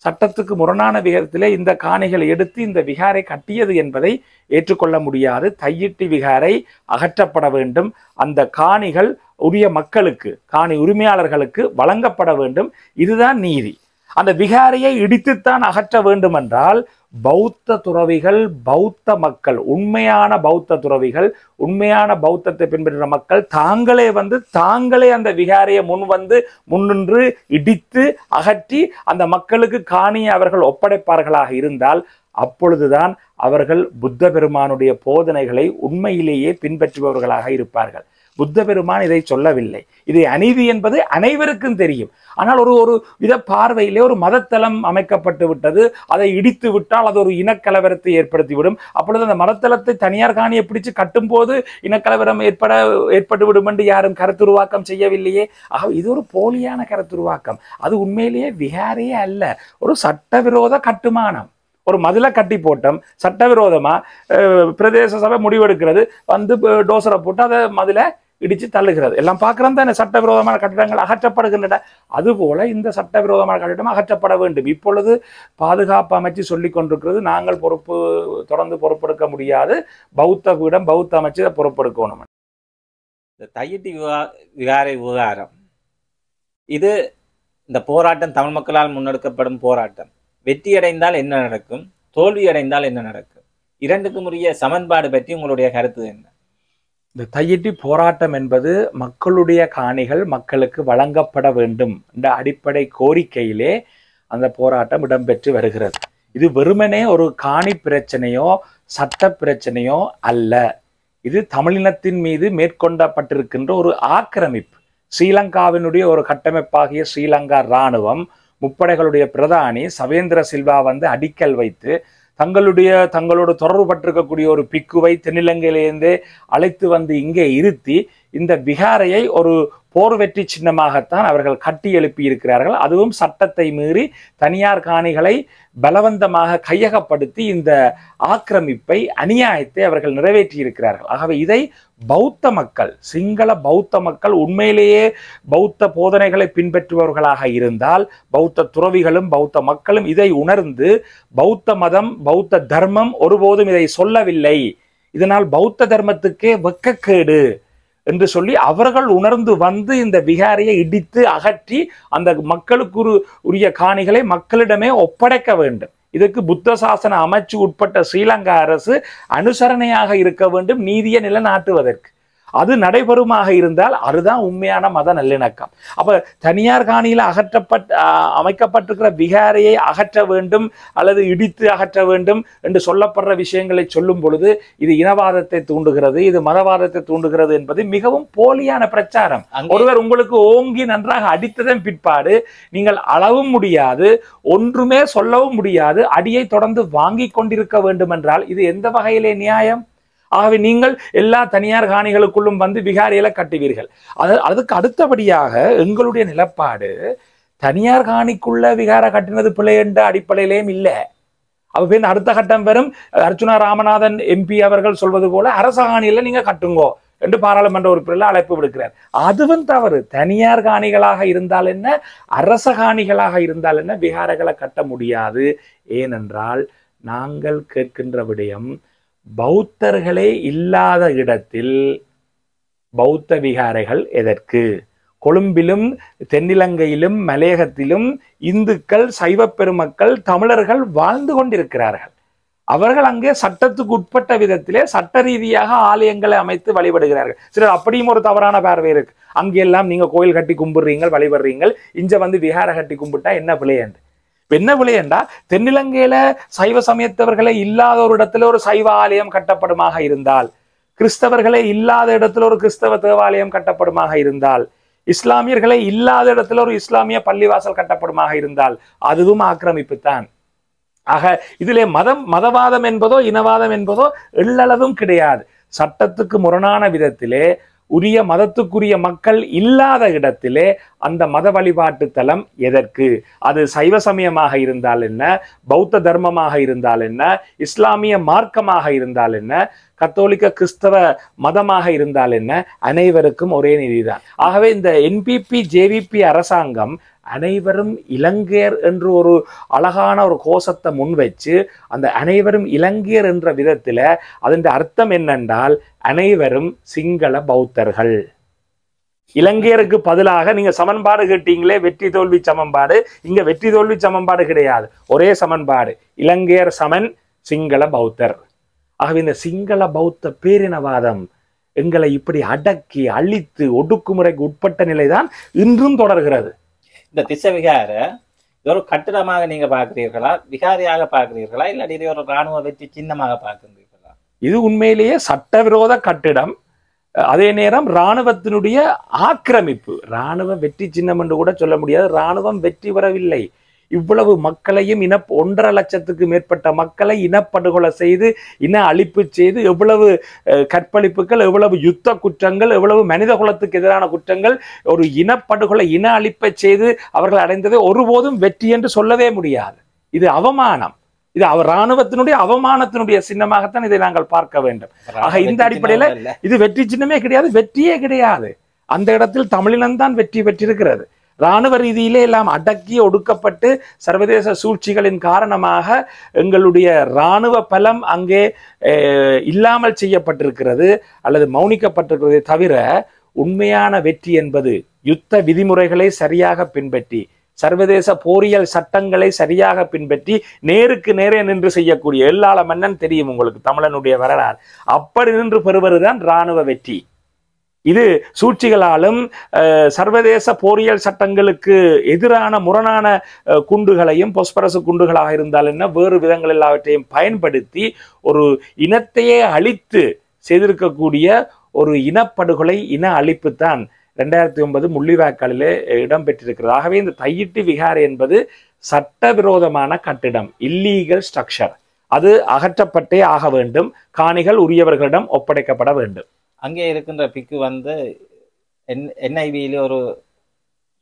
சட்டத்துக்கு முரணான விகாரத்திலே இந்த காணிகளை எடுத்து இந்த விகாரை கட்டியது என்பதை ஏற்றுக்கொள்ள முடியாது. தையிட்டி விகாரை அகற்றப்பட வேண்டும். அந்த காணிகள் உரிய மக்களுக்கு, காணி உரிமையாளர்களுக்கு வழங்கப்பட வேண்டும். இதுதான் நீதி. அந்த விகாரையை இடித்துத்தான் அகற்ற வேண்டும் என்றால் பௌத்த துறவிகள், பௌத்த மக்கள், உண்மையான பௌத்த துறவிகள், உண்மையான பௌத்தத்தை பின்பற்றுகிற மக்கள் தாங்களே அந்த விகாரையை முன்னின்று இடித்து அகற்றி அந்த மக்களுக்கு காணியை அவர்கள் ஒப்படைப்பார்களாக இருந்தால் அப்பொழுதுதான் அவர்கள் புத்த பெருமானுடைய போதனைகளை உண்மையிலேயே பின்பற்றுபவர்களாக இருப்பார்கள். புத்த பெருமான் இதை சொல்லவில்லை. இது அநீதி என்பது அனைவருக்கும் தெரியும். ஆனால் ஒரு வித பார்வையிலே ஒரு மதத்தலம் அமைக்கப்பட்டு விட்டது, அதை இடித்து விட்டால் அது ஒரு இனக்கலவரத்தை ஏற்படுத்திவிடும். அப்பொழுது அந்த மதத்தலத்தை தனியார் காணியை பிடிச்சு கட்டும் போது இனக்கலவரம் ஏற்பட்டுவிடும் என்று யாரும் கருத்துருவாக்கம் செய்யவில்லையே. ஆக இது ஒரு போலியான கருத்துருவாக்கம். அது உண்மையிலேயே விகாரையே அல்ல, ஒரு சட்டவிரோத கட்டுமானம். ஒரு மதில கட்டி போட்டோம், சட்டவிரோதமா பிரதேச சபை முடிவெடுக்கிறது, டோசரை போட்டு அதை மதில இடிச்சு தள்ளுகிறது. எல்லாம் பார்க்கிறோம் தானே, சட்டவிரோதமான கட்டிடங்கள் அகற்றப்படுகின்றன. அதுபோல இந்த சட்டவிரோதமான கட்டிடம் அகற்றப்பட வேண்டும். இப்பொழுது பாதுகாப்பு அமைச்சு சொல்லிக் கொண்டிருக்கிறது, நாங்கள் தொடர்ந்து பொறுப்பெடுக்க முடியாது, பௌத்த பீடம், பௌத்த அமைச்சு இதை பொறுப்பெடுக்கணும். இந்த தையிட்டி விகாரை விவகாரம், இது இந்த போராட்டம் தமிழ் மக்களால் முன்னெடுக்கப்படும் போராட்டம். வெற்றியடைந்தால் என்ன நடக்கும், தோல்வியடைந்தால் என்ன நடக்கும், இரண்டுக்கும் உரிய சமன்பாடு பற்றி உங்களுடைய கருத்து என்ன? இந்த தையிட்டி போராட்டம் என்பது மக்களுடைய காணிகள் மக்களுக்கு வழங்கப்பட வேண்டும் என்ற அடிப்படை கோரிக்கையிலே அந்த போராட்டம் இடம்பெற்று வருகிறது. இது வெறுமனே ஒரு காணி பிரச்சனையோ சட்ட பிரச்சனையோ அல்ல. இது தமிழினத்தின் மீது மேற்கொள்ளப்பட்டிருக்கின்ற ஒரு ஆக்கிரமிப்பு. ஸ்ரீலங்காவினுடைய ஒரு கட்டமைப்பாகிய ஸ்ரீலங்கா இராணுவம், முப்படைகளுடைய பிரதானி சவேந்திர சில்வா அடிக்கல் வைத்து தங்களோடு தொடர்பு பட்டிருக்கக்கூடிய ஒரு பிக்குவை தென்னிலங்கையிலிருந்தே அழைத்து இங்கே இருத்தி இந்த விகாரையை ஒரு போர் வெற்றி சின்னமாகத்தான் அவர்கள் கட்டி எழுப்பி இருக்கிறார்கள். அதுவும் சட்டத்தை மீறி தனியார் காணிகளை பலவந்தமாக கையகப்படுத்தி இந்த ஆக்கிரமிப்பை, அநியாயத்தை அவர்கள் நிறைவேற்றி இருக்கிறார்கள். ஆகவே இதை பௌத்த மக்கள், சிங்கள பௌத்த மக்கள் உண்மையிலேயே பௌத்த போதனைகளை பின்பற்றுபவர்களாக இருந்தால், பௌத்த துறவிகளும் பௌத்த மக்களும் இதை உணர்ந்து பௌத்த மதம், பௌத்த தர்மம் ஒருபோதும் இதை சொல்லவில்லை, இதனால் பௌத்த தர்மத்துக்கே வெட்கக்கேடு என்று சொல்லி அவர்கள் உணர்ந்து இந்த விகாரையை இடித்து அகற்றி அந்த மக்களுக்கு உரிய காணிகளை மக்களிடமே ஒப்படைக்க வேண்டும். இதற்கு புத்த சாசன அமைச்சு உட்பட்ட ஸ்ரீலங்கா அரசு அனுசரணையாக இருக்க வேண்டும், நீதியை நிலைநாட்டுவதற்கு. அது நடைபெறுமாக இருந்தால் அதுதான் உண்மையான மத நல்லிணக்கம். அப்ப தனியார் காணியில் அமைக்கப்பட்டிருக்கிற விகாரையை அகற்ற வேண்டும் அல்லது இடித்து அகற்ற வேண்டும் என்று சொல்லப்படுற விஷயங்களை சொல்லும் பொழுது இது இனவாதத்தை தூண்டுகிறது, இது மதவாதத்தை தூண்டுகிறது என்பது மிகவும் போலியான பிரச்சாரம். ஒருவர் உங்களுக்கு ஓங்கி நன்றாக அடித்ததன் பிற்பாடு நீங்கள் அளவும் முடியாது, ஒன்றுமே சொல்லவும் முடியாது, அடியை தொடர்ந்து வாங்கி கொண்டிருக்க வேண்டும் என்றால் இது எந்த வகையிலே நியாயம்? ஆகவே நீங்கள் எல்லா தனியார் காணிகளுக்குள்ளும் விகாரையில கட்டுவீர்கள். அதுக்கு அடுத்தபடியாக எங்களுடைய நிலப்பாடு தனியார் காணிக்குள்ள விகார கட்டினது பிழை என்ற அடிப்படையிலேயும் இல்லை. அப்ப அடுத்த கட்டம் வரும், அர்ச்சுனா ராமநாதன் எம்பி அவர்கள் சொல்வது போல அரச காணியில நீங்க கட்டுங்கோ என்று பாராளுமன்ற உறுப்பினர்கள் அழைப்பு விடுக்கிறார். அதுவும் தவறு. தனியார் காணிகளாக இருந்தால் என்ன, அரச காணிகளாக இருந்தால் என்ன, விகாரைகளை கட்ட முடியாது. ஏனென்றால் நாங்கள் கேட்கின்ற விடயம், பௌத்தர்களே இல்லாத இடத்தில் பௌத்த விகாரைகள் எதற்கு? கொழும்பிலும் தென்னிலங்கையிலும் மலையகத்திலும் இந்துக்கள், சைவ பெருமக்கள், தமிழர்கள் வாழ்ந்து கொண்டிருக்கிறார்கள். அவர்கள் அங்கே சட்டத்துக்கு உட்பட்ட விதத்திலே சட்ட ரீதியாக ஆலயங்களை அமைத்து வழிபடுகிறார்கள். சிலர் அப்படியும் ஒரு தவறான பார்வை இருக்கு. அங்கெல்லாம் நீங்க கோயில் கட்டி கும்பிடுறீங்க, வழிபடுறீங்க, இங்க வந்து விஹார கட்டி கும்பிட்டா என்ன விளையாண்டு? என்ன விளையாண்டா, தென்னிலங்கையில சைவ சமயத்தவர்களை இல்லாத ஒரு இடத்துல ஒரு சைவ ஆலயம் கட்டப்படுமாக இருந்தால், கிறிஸ்தவர்களை இல்லாத இடத்துல ஒரு கிறிஸ்தவ தேவாலயம் கட்டப்படுமாக இருந்தால், இஸ்லாமியர்களை இல்லாத இடத்துல ஒரு இஸ்லாமிய பள்ளிவாசல் கட்டப்படுமாக இருந்தால் அதுவும் ஆக்கிரமிப்பு தான். ஆக இதிலே மதவாதம் என்பதோ இனவாதம் என்பதோ எள்ளளவும் கிடையாது. சட்டத்துக்கு முரணான விதத்திலே உரிய மதத்துக்குரிய மக்கள் இல்லாத இடத்திலே அந்த மத வழிபாட்டு தலம் எதற்கு? அது சைவ சமயமாக இருந்தால் என்ன, பௌத்த தர்மமாக இருந்தால் என்ன, இஸ்லாமிய மார்க்கமாக இருந்தால் என்ன, கத்தோலிக்க கிறிஸ்தவ மதமாக இருந்தால் என்ன, அனைவருக்கும் ஒரே நீதிதான். ஆகவே இந்த என்பிபி ஜேவிபி அரசாங்கம் அனைவரும் இலங்கையர் என்று ஒரு அழகான ஒரு கோஷத்தை முன்வச்சு அந்த அனைவரும் இலங்கையர் என்ற விதத்துல அதன் அர்த்தம் என்னென்றால் அனைவரும் சிங்கள பௌத்தர்கள். இலங்கையருக்கு பதிலாக நீங்க சமன்பாடு கேட்டீங்களே, வெற்றி தோல்வி சமன்பாடு, இங்க வெற்றி தோல்வி சமன்பாடு கிடையாது, ஒரே சமன்பாடு, இலங்கையர் சமன் சிங்கள பௌத்தர். ஆகவே இந்த சிங்கள பௌத்த பேரினவாதம் எங்களை இப்படி அடக்கி அழித்து ஒடுக்குமுறைக்கு உட்பட்ட நிலைதான் இன்றும் தொடர்கிறது. இந்த திசை விகார இது ஒரு கட்டிடமாக நீங்க பாக்குறீர்களா, விகாரியாக பாக்குறீர்களா, இல்லாட்டி இது ஒரு ராணுவ வெற்றி சின்னமாக பார்க்கின்றீர்களா? இது உண்மையிலேயே சட்டவிரோத கட்டிடம், அதே நேரம் இராணுவத்தினுடைய ஆக்கிரமிப்பு. இராணுவ வெற்றி சின்னம் என்று கூட சொல்ல முடியாது. இராணுவம் வெற்றி பெறவில்லை. இவ்வளவு மக்களையும் 1.5 லட்சத்துக்கு மேற்பட்ட மக்களை இனப்படுகொலை செய்து இன அழிப்பு செய்து எவ்வளவு கற்பழிப்புகள், எவ்வளவு யுத்த குற்றங்கள், எவ்வளவு மனித குலத்துக்கு எதிரான குற்றங்கள், ஒரு இனப்படுகொலை இன அழிப்பை செய்து அவர்கள் அடைந்ததை ஒருபோதும் வெற்றி என்று சொல்லவே முடியாது. இது அவமானம். இது இராணுவத்தினுடைய அவமானத்தினுடைய சின்னமாகத்தான் இதை நாங்கள் பார்க்க வேண்டும். ஆக இந்த அடிப்படையில இது வெற்றி சின்னமே கிடையாது, வெற்றியே கிடையாது. அந்த இடத்தில் தமிழினம்தான் வெற்றி பெற்றிருக்கிறது. இராணுவ ரீதியிலே எல்லாம் அடக்கி ஒடுக்கப்பட்டு சர்வதேச சூழ்ச்சிகளின் காரணமாக எங்களுடைய இராணுவ பலம் அங்கே இல்லாமல் செய்யப்பட்டிருக்கிறது அல்லது மௌனிக்கப்பட்டிருக்கிறதே தவிர உண்மையான வெற்றி என்பது யுத்த விதிமுறைகளை சரியாக பின்பற்றி, சர்வதேச போரியல் சட்டங்களை சரியாக பின்பற்றி நேருக்கு நேரே நின்று செய்யக்கூடிய எல்லாள மன்னன் தெரியும் உங்களுக்கு, தமிழனுடைய வரலாறு. அப்படி நின்று பெறுவதுதான் இராணுவ வெற்றி. இது சூழ்ச்சிகளாலும் சர்வதேச போரியல் சட்டங்களுக்கு எதிரான முரணான குண்டுகளையும் பொஸ்பரசு குண்டுகளாக இருந்தால் என்ன வேறு விதங்கள் எல்லாவற்றையும் பயன்படுத்தி ஒரு இனத்தையே அழித்து செய்திருக்கக்கூடிய ஒரு இனப்படுகொலை, இன அழிப்பு தான் 2009 முள்ளிவாய்க்காலிலே இடம்பெற்றிருக்கிறது. ஆகவே இந்த தையிட்டி விகாரை என்பது சட்டவிரோதமான கட்டிடம், இல்லீகல் ஸ்ட்ரக்சர். அது அகற்றப்பட்டே ஆக வேண்டும். காணிகள் உரியவர்களிடம் ஒப்படைக்கப்பட வேண்டும். அங்கே இருக்கின்ற பிக்கு வந்து NIB-யிலே ஒரு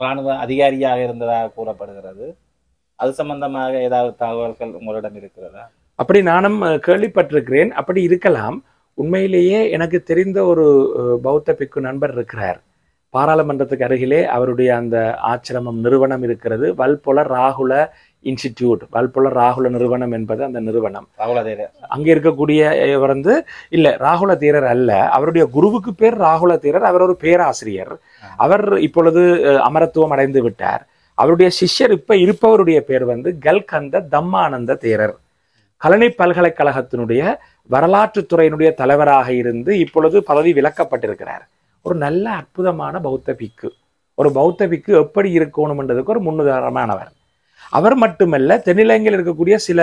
இராணுவ அதிகாரியாக இருந்ததாக கூறப்படுகிறது. அது சம்பந்தமாக ஏதாவது தகவல்கள் உங்களிடம் இருக்கிறதா? அப்படி நானும் கேள்விப்பட்டிருக்கிறேன். அப்படி இருக்கலாம். உண்மையிலேயே எனக்கு தெரிந்த ஒரு பௌத்த பிக்கு நண்பர் இருக்கிறார். பாராளுமன்றத்துக்கு அருகிலே அவருடைய அந்த ஆசிரமம் நிறுவனம் இருக்கிறது. வல்பொல ராகுல இன்ஸ்டிடியூட், வல்பொல ராகுல நிறுவனம் என்பது அந்த நிறுவனம். ராகுல தேரர் அங்கே இருக்கக்கூடிய வந்து இல்ல, ராகுல தேரர் அல்ல, அவருடைய குருவுக்கு பேர் ராகுல தேரர். அவர் ஒரு பேராசிரியர். அவர் இப்பொழுது அமரத்துவம் அடைந்து விட்டார். அவருடைய சிஷ்யர் இப்ப இருப்பவருடைய பேர் வந்து கல்கந்த தம்மானந்த தேரர். கலனி பல்கலைக்கழகத்தினுடைய வரலாற்று துறையினுடைய தலைவராக இருந்து இப்பொழுது பதவி விலக்கப்பட்டிருக்கிறார். ஒரு நல்ல அற்புதமான பௌத்த பிக்கு. ஒரு பௌத்த பிக்கு எப்படி இருக்கணும்ன்றதுக்கு ஒரு முன்னுதாரணமானவர். அவர் மட்டுமல்ல, தென்னிலங்கையில் இருக்கக்கூடிய சில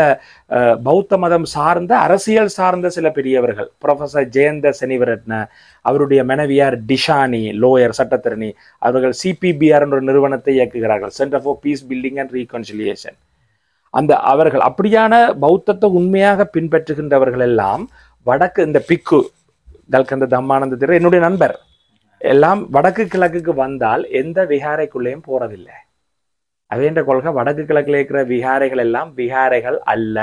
பௌத்த மதம் சார்ந்த அரசியல் சார்ந்த சில பெரியவர்கள், ப்ரொஃபசர் ஜெயந்த செனிவரட்ன, அவருடைய மனைவியார் டிஷானி லோயர் சட்டத்தரணி, அவர்கள் CPBR என்ற நிறுவனத்தை இயக்குகிறார்கள், Centre for Peace Building and Reconciliation. அந்த அவர்கள் அப்படியான பௌத்தத்தை உண்மையாக பின்பற்றுகின்றவர்கள் எல்லாம் வடக்கு, இந்த பிக்கு கல்கந்த தம்மானந்த தேரர் என்னுடைய நண்பர் எல்லாம் வடக்கு கிழக்குக்கு வந்தால் எந்த விகாரைக்குள்ளேயும் போறதில்லை. அதேன்ற கொள்கை வடக்கு கிழக்கில் இருக்கிற விகாரைகள் எல்லாம் விகாரைகள் அல்ல,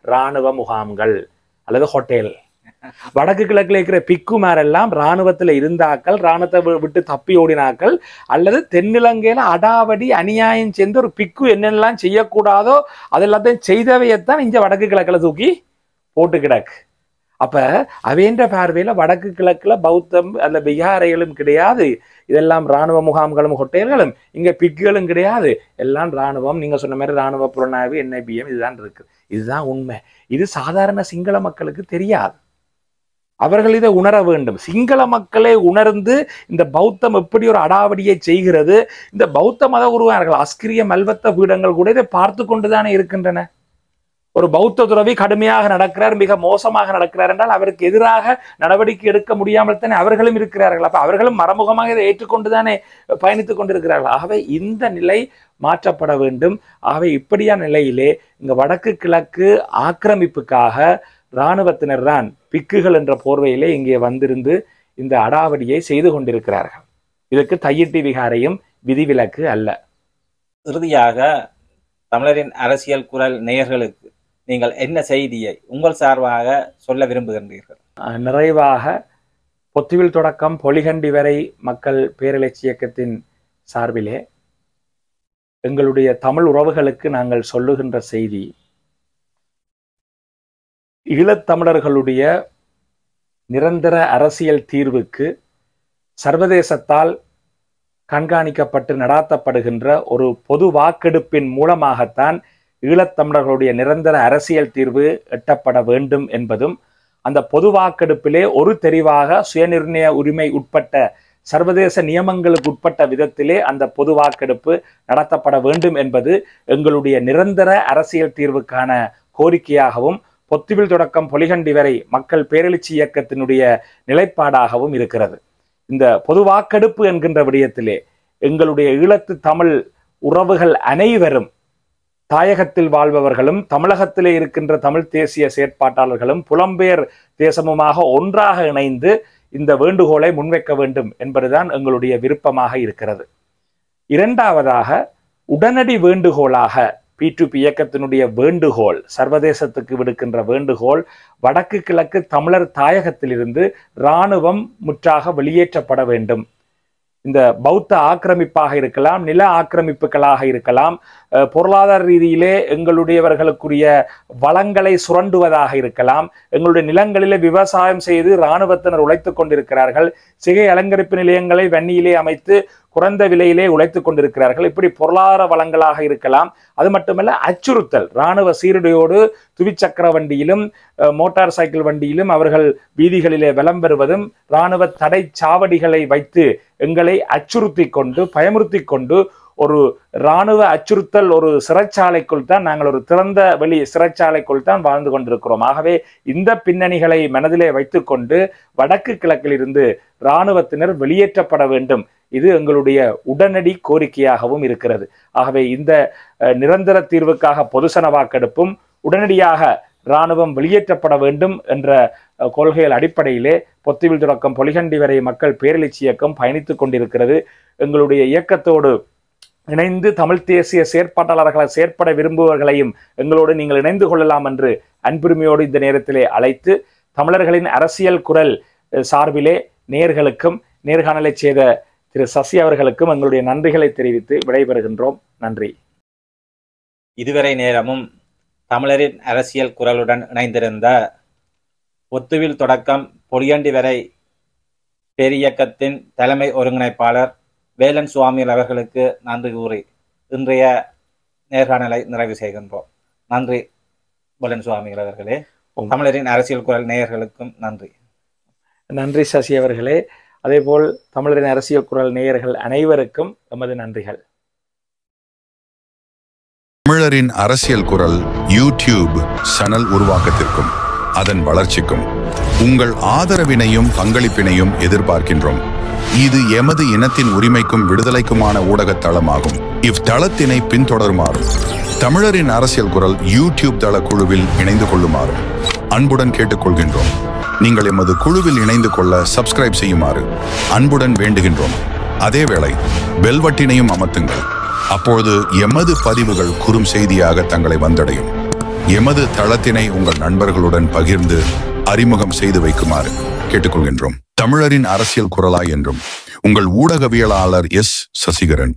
இராணுவ முகாம்கள் அல்லது ஹோட்டல். வடக்கு கிழக்கில் இருக்கிற பிக்குமாரெல்லாம் இராணுவத்தில் இருந்தாக்கள், இராணுவத்தை விட்டு தப்பி ஓடினாக்கள், அல்லது தென்னிலங்கையில அடாவடி அநியாயம் சேர்ந்து ஒரு பிக்கு என்னெல்லாம் செய்யக்கூடாதோ அதெல்லாத்தையும் செய்தவையத்தான் இங்க வடக்கு கிழக்கில் தூக்கி போட்டு கிடக்கு. அப்ப அவேண்ட பார்வையில வடக்கு கிழக்குல பௌத்தம் அல்ல விகாரைகளும் கிடையாது, இதெல்லாம் இராணுவ முகாம்களும் ஹோட்டல்களும், இங்க பிக்குகளும் கிடையாது, எல்லாம் இராணுவம். நீங்க சொன்ன மாதிரி இராணுவ புலனாய்வு NIBM இதுதான் இருக்கு. இதுதான் உண்மை. இது சாதாரண சிங்கள மக்களுக்கு தெரியாது. அவர்கள் இதை உணர வேண்டும். சிங்கள மக்களே உணர்ந்து இந்த பௌத்தம் எப்படி ஒரு அடாவடியை செய்கிறது, இந்த பௌத்த மத குருவார்கள் அஸ்கிரிய மல்வத்த பீடங்கள் கூட இதை பார்த்து கொண்டுதானே இருக்கின்றன. ஒரு பௌத்த துறவி கடுமையாக நடக்கிறார், மிக மோசமாக நடக்கிறார் என்றால் அவருக்கு எதிராக நடவடிக்கை எடுக்க முடியாமல் தானே அவர்களும் இருக்கிறார்கள். அப்ப அவர்களும் மறைமுகமாக இதை ஏற்றுக்கொண்டுதானே பயணித்துக் கொண்டிருக்கிறார்கள். ஆகவே இந்த நிலை மாற்றப்பட வேண்டும். ஆகவே இப்படியான நிலையிலே இங்க வடக்கு கிழக்கு ஆக்கிரமிப்புக்காக இராணுவத்தினர் தான் பிக்குகள் என்ற போர்வையிலே இங்கே வந்திருந்து இந்த அடாவடியை செய்து கொண்டிருக்கிறார்கள். இதற்கு தையிட்டி விகாரையும் விதிவிலக்கு அல்ல. இறுதியாக தமிழரின் அரசியல் குரல் நேயர்களுக்கு நீங்கள் என்ன செய்தியை உங்கள் சார்பாக சொல்ல விரும்புகின்றீர்கள்? நிறைவாக பொத்துவில் தொடக்கம் பொலிகண்டி வரை மக்கள் பேரெழுச்சி இயக்கத்தின் சார்பிலே எங்களுடைய தமிழ் உறவுகளுக்கு நாங்கள் சொல்லுகின்ற செய்தி, ஈழத்தமிழர்களுடைய நிரந்தர அரசியல் தீர்வுக்கு சர்வதேசத்தால் கண்காணிக்கப்பட்டு நடாத்தப்படுகின்ற ஒரு பொது வாக்கெடுப்பின் மூலமாகத்தான் ஈழத்தமிழர்களுடைய நிரந்தர அரசியல் தீர்வு எட்டப்பட வேண்டும் என்பதும், அந்த பொது வாக்கெடுப்பிலே ஒரு தெரிவாக சுயநிர்ணய உரிமை உட்பட்ட சர்வதேச நியமங்களுக்கு உட்பட்ட விதத்திலே அந்த பொது வாக்கெடுப்பு நடத்தப்பட வேண்டும் என்பது எங்களுடைய நிரந்தர அரசியல் தீர்வுக்கான கோரிக்கையாகவும் பொத்துவில் தொடக்கம் பொலிகண்டி வரை மக்கள் பேரெழுச்சி இயக்கத்தினுடைய நிலைப்பாடாகவும் இருக்கிறது. இந்த பொது வாக்கெடுப்பு என்கின்ற விடயத்திலே எங்களுடைய ஈழத்து தமிழ் உறவுகள் அனைவரும், தாயகத்தில் வாழ்பவர்களும் தமிழகத்திலே இருக்கின்ற தமிழ் தேசிய செயற்பாட்டாளர்களும் புலம்பெயர் தேசமுமாக ஒன்றாக இணைந்து இந்த வேண்டுகோளை முன்வைக்க வேண்டும் என்பதுதான் எங்களுடைய விருப்பமாக இருக்கிறது. இரண்டாவதாக, உடனடி வேண்டுகோளாக P2P இயக்கத்தினுடைய வேண்டுகோள், சர்வதேசத்துக்கு விடுக்கின்ற வேண்டுகோள், வடக்கு கிழக்கு தமிழர் தாயகத்திலிருந்து இராணுவம் முற்றாக வெளியேற்றப்பட வேண்டும். இந்த பௌத்த ஆக்கிரமிப்பாக இருக்கலாம், நில ஆக்கிரமிப்புகளாக இருக்கலாம், பொருளாதார ரீதியிலே எங்களுடையவர்களுக்குரிய வளங்களை சுரண்டுவதாக இருக்கலாம், எங்களுடைய நிலங்களிலே விவசாயம் செய்து இராணுவத்தினர் உழைத்துக் கொண்டிருக்கிறார்கள், சிகை அலங்கரிப்பு நிலையங்களை வன்னியிலே அமைத்து குறைந்த விலையிலே உழைத்துக் கொண்டிருக்கிறார்கள். இப்படி பொருளாதார வளங்களாக இருக்கலாம். அது மட்டுமல்ல, அச்சுறுத்தல், இராணுவ சீருடையோடு துவிச்சக்கர வண்டியிலும் மோட்டார் சைக்கிள் வண்டியிலும் அவர்கள் வீதிகளிலே வலம் பெறுவதும், இராணுவ தடை சாவடிகளை வைத்து எங்களை அச்சுறுத்தி கொண்டு பயமுறுத்தி கொண்டு ஒரு இராணுவ அச்சுறுத்தல் ஒரு சிறைச்சாலைக்குள் தான், நாங்கள் ஒரு திறந்த வெளி சிறைச்சாலைக்குள் தான் வாழ்ந்து கொண்டிருக்கிறோம். ஆகவே இந்த பின்னணிகளை மனதிலே வைத்துக்கொண்டு வடக்கு கிழக்கில் இருந்து இராணுவத்தினர் வெளியேற்றப்பட வேண்டும். இது எங்களுடைய உடனடி கோரிக்கையாகவும் இருக்கிறது. ஆகவே இந்த நிரந்தர தீர்வுக்காக பொதுசன வாக்கெடுப்பும் உடனடியாக இராணுவம் வெளியேற்றப்பட வேண்டும் என்ற கொள்கைகள் அடிப்படையிலே பொத்துவில் தொடக்கம் பொலிகண்டி வரை மக்கள் பேரெழுச்சி இயக்கம் பயணித்துக் கொண்டிருக்கிறது. எங்களுடைய இயக்கத்தோடு இணைந்து தமிழ் தேசிய செயற்பாட்டாளர்களை செயற்பட விரும்புபவர்களையும் எங்களோடு நீங்கள் இணைந்து கொள்ளலாம் என்று அன்புரிமையோடு இந்த நேரத்திலே அழைத்து, தமிழர்களின் அரசியல் குரல் சார்பிலே நேயர்களுக்கும் நேர்காணலை செய்த திரு சசி அவர்களுக்கும் எங்களுடைய நன்றிகளை தெரிவித்து விடைபெறுகின்றோம். நன்றி. இதுவரை நேரமும் தமிழரின் அரசியல் குரலுடன் இணைந்திருந்த பொத்துவில் தொடக்கம் பொலிகண்டி வரை பேரியக்கத்தின் தலைமை ஒருங்கிணைப்பாளர் வேலன் சுவாமிகள் அவர்களுக்கு நன்றி கூறி இன்றைய நேர்காணலை நிறைவு செய்கின்றோம். நன்றி வேலன் சுவாமிகள் அவர்களே. தமிழரின் அரசியல் குரல் நேயர்களுக்கும் நன்றி. நன்றி சசி அவர்களே. அதேபோல் தமிழரின் அரசியல் குரல் நேயர்கள் அனைவருக்கும் எமது நன்றிகள். தமிழரின் அரசியல் குரல் யூடியூப் சேனல் உருவாக்கத்திற்கும் அதன் வளர்ச்சிக்கும் உங்கள் ஆதரவினையும் பங்களிப்பினையும் எதிர்பார்க்கின்றோம். இது எமது இனத்தின் உரிமைக்கும் விடுதலைக்குமான ஊடக தளமாகும். இவ்தளத்தினை பின்தொடருமாறும் தமிழரின் அரசியல் குரல் யூடியூப் தள குழுவில் இணைந்து கொள்ளுமாறும் அன்புடன் கேட்டுக்கொள்கின்றோம். நீங்கள் எமது குழுவில் இணைந்து கொள்ள சப்ஸ்கிரைப் செய்யுமாறு அன்புடன் வேண்டுகின்றோம். அதேவேளை பெல்வட்டினையும் அமர்த்துங்கள். அப்பொழுது எமது பதிவுகள் குறும் செய்தியாக தங்களை வந்தடையும். எமது தளத்தினை உங்கள் நண்பர்களுடன் பகிர்ந்து அறிமுகம் செய்து வைக்குமாறு கேட்டுக்கொள்கின்றோம். தமிழரின் அரசியல் குரலாய் என்றும் உங்கள் ஊடகவியலாளர் S. சசிகரன்.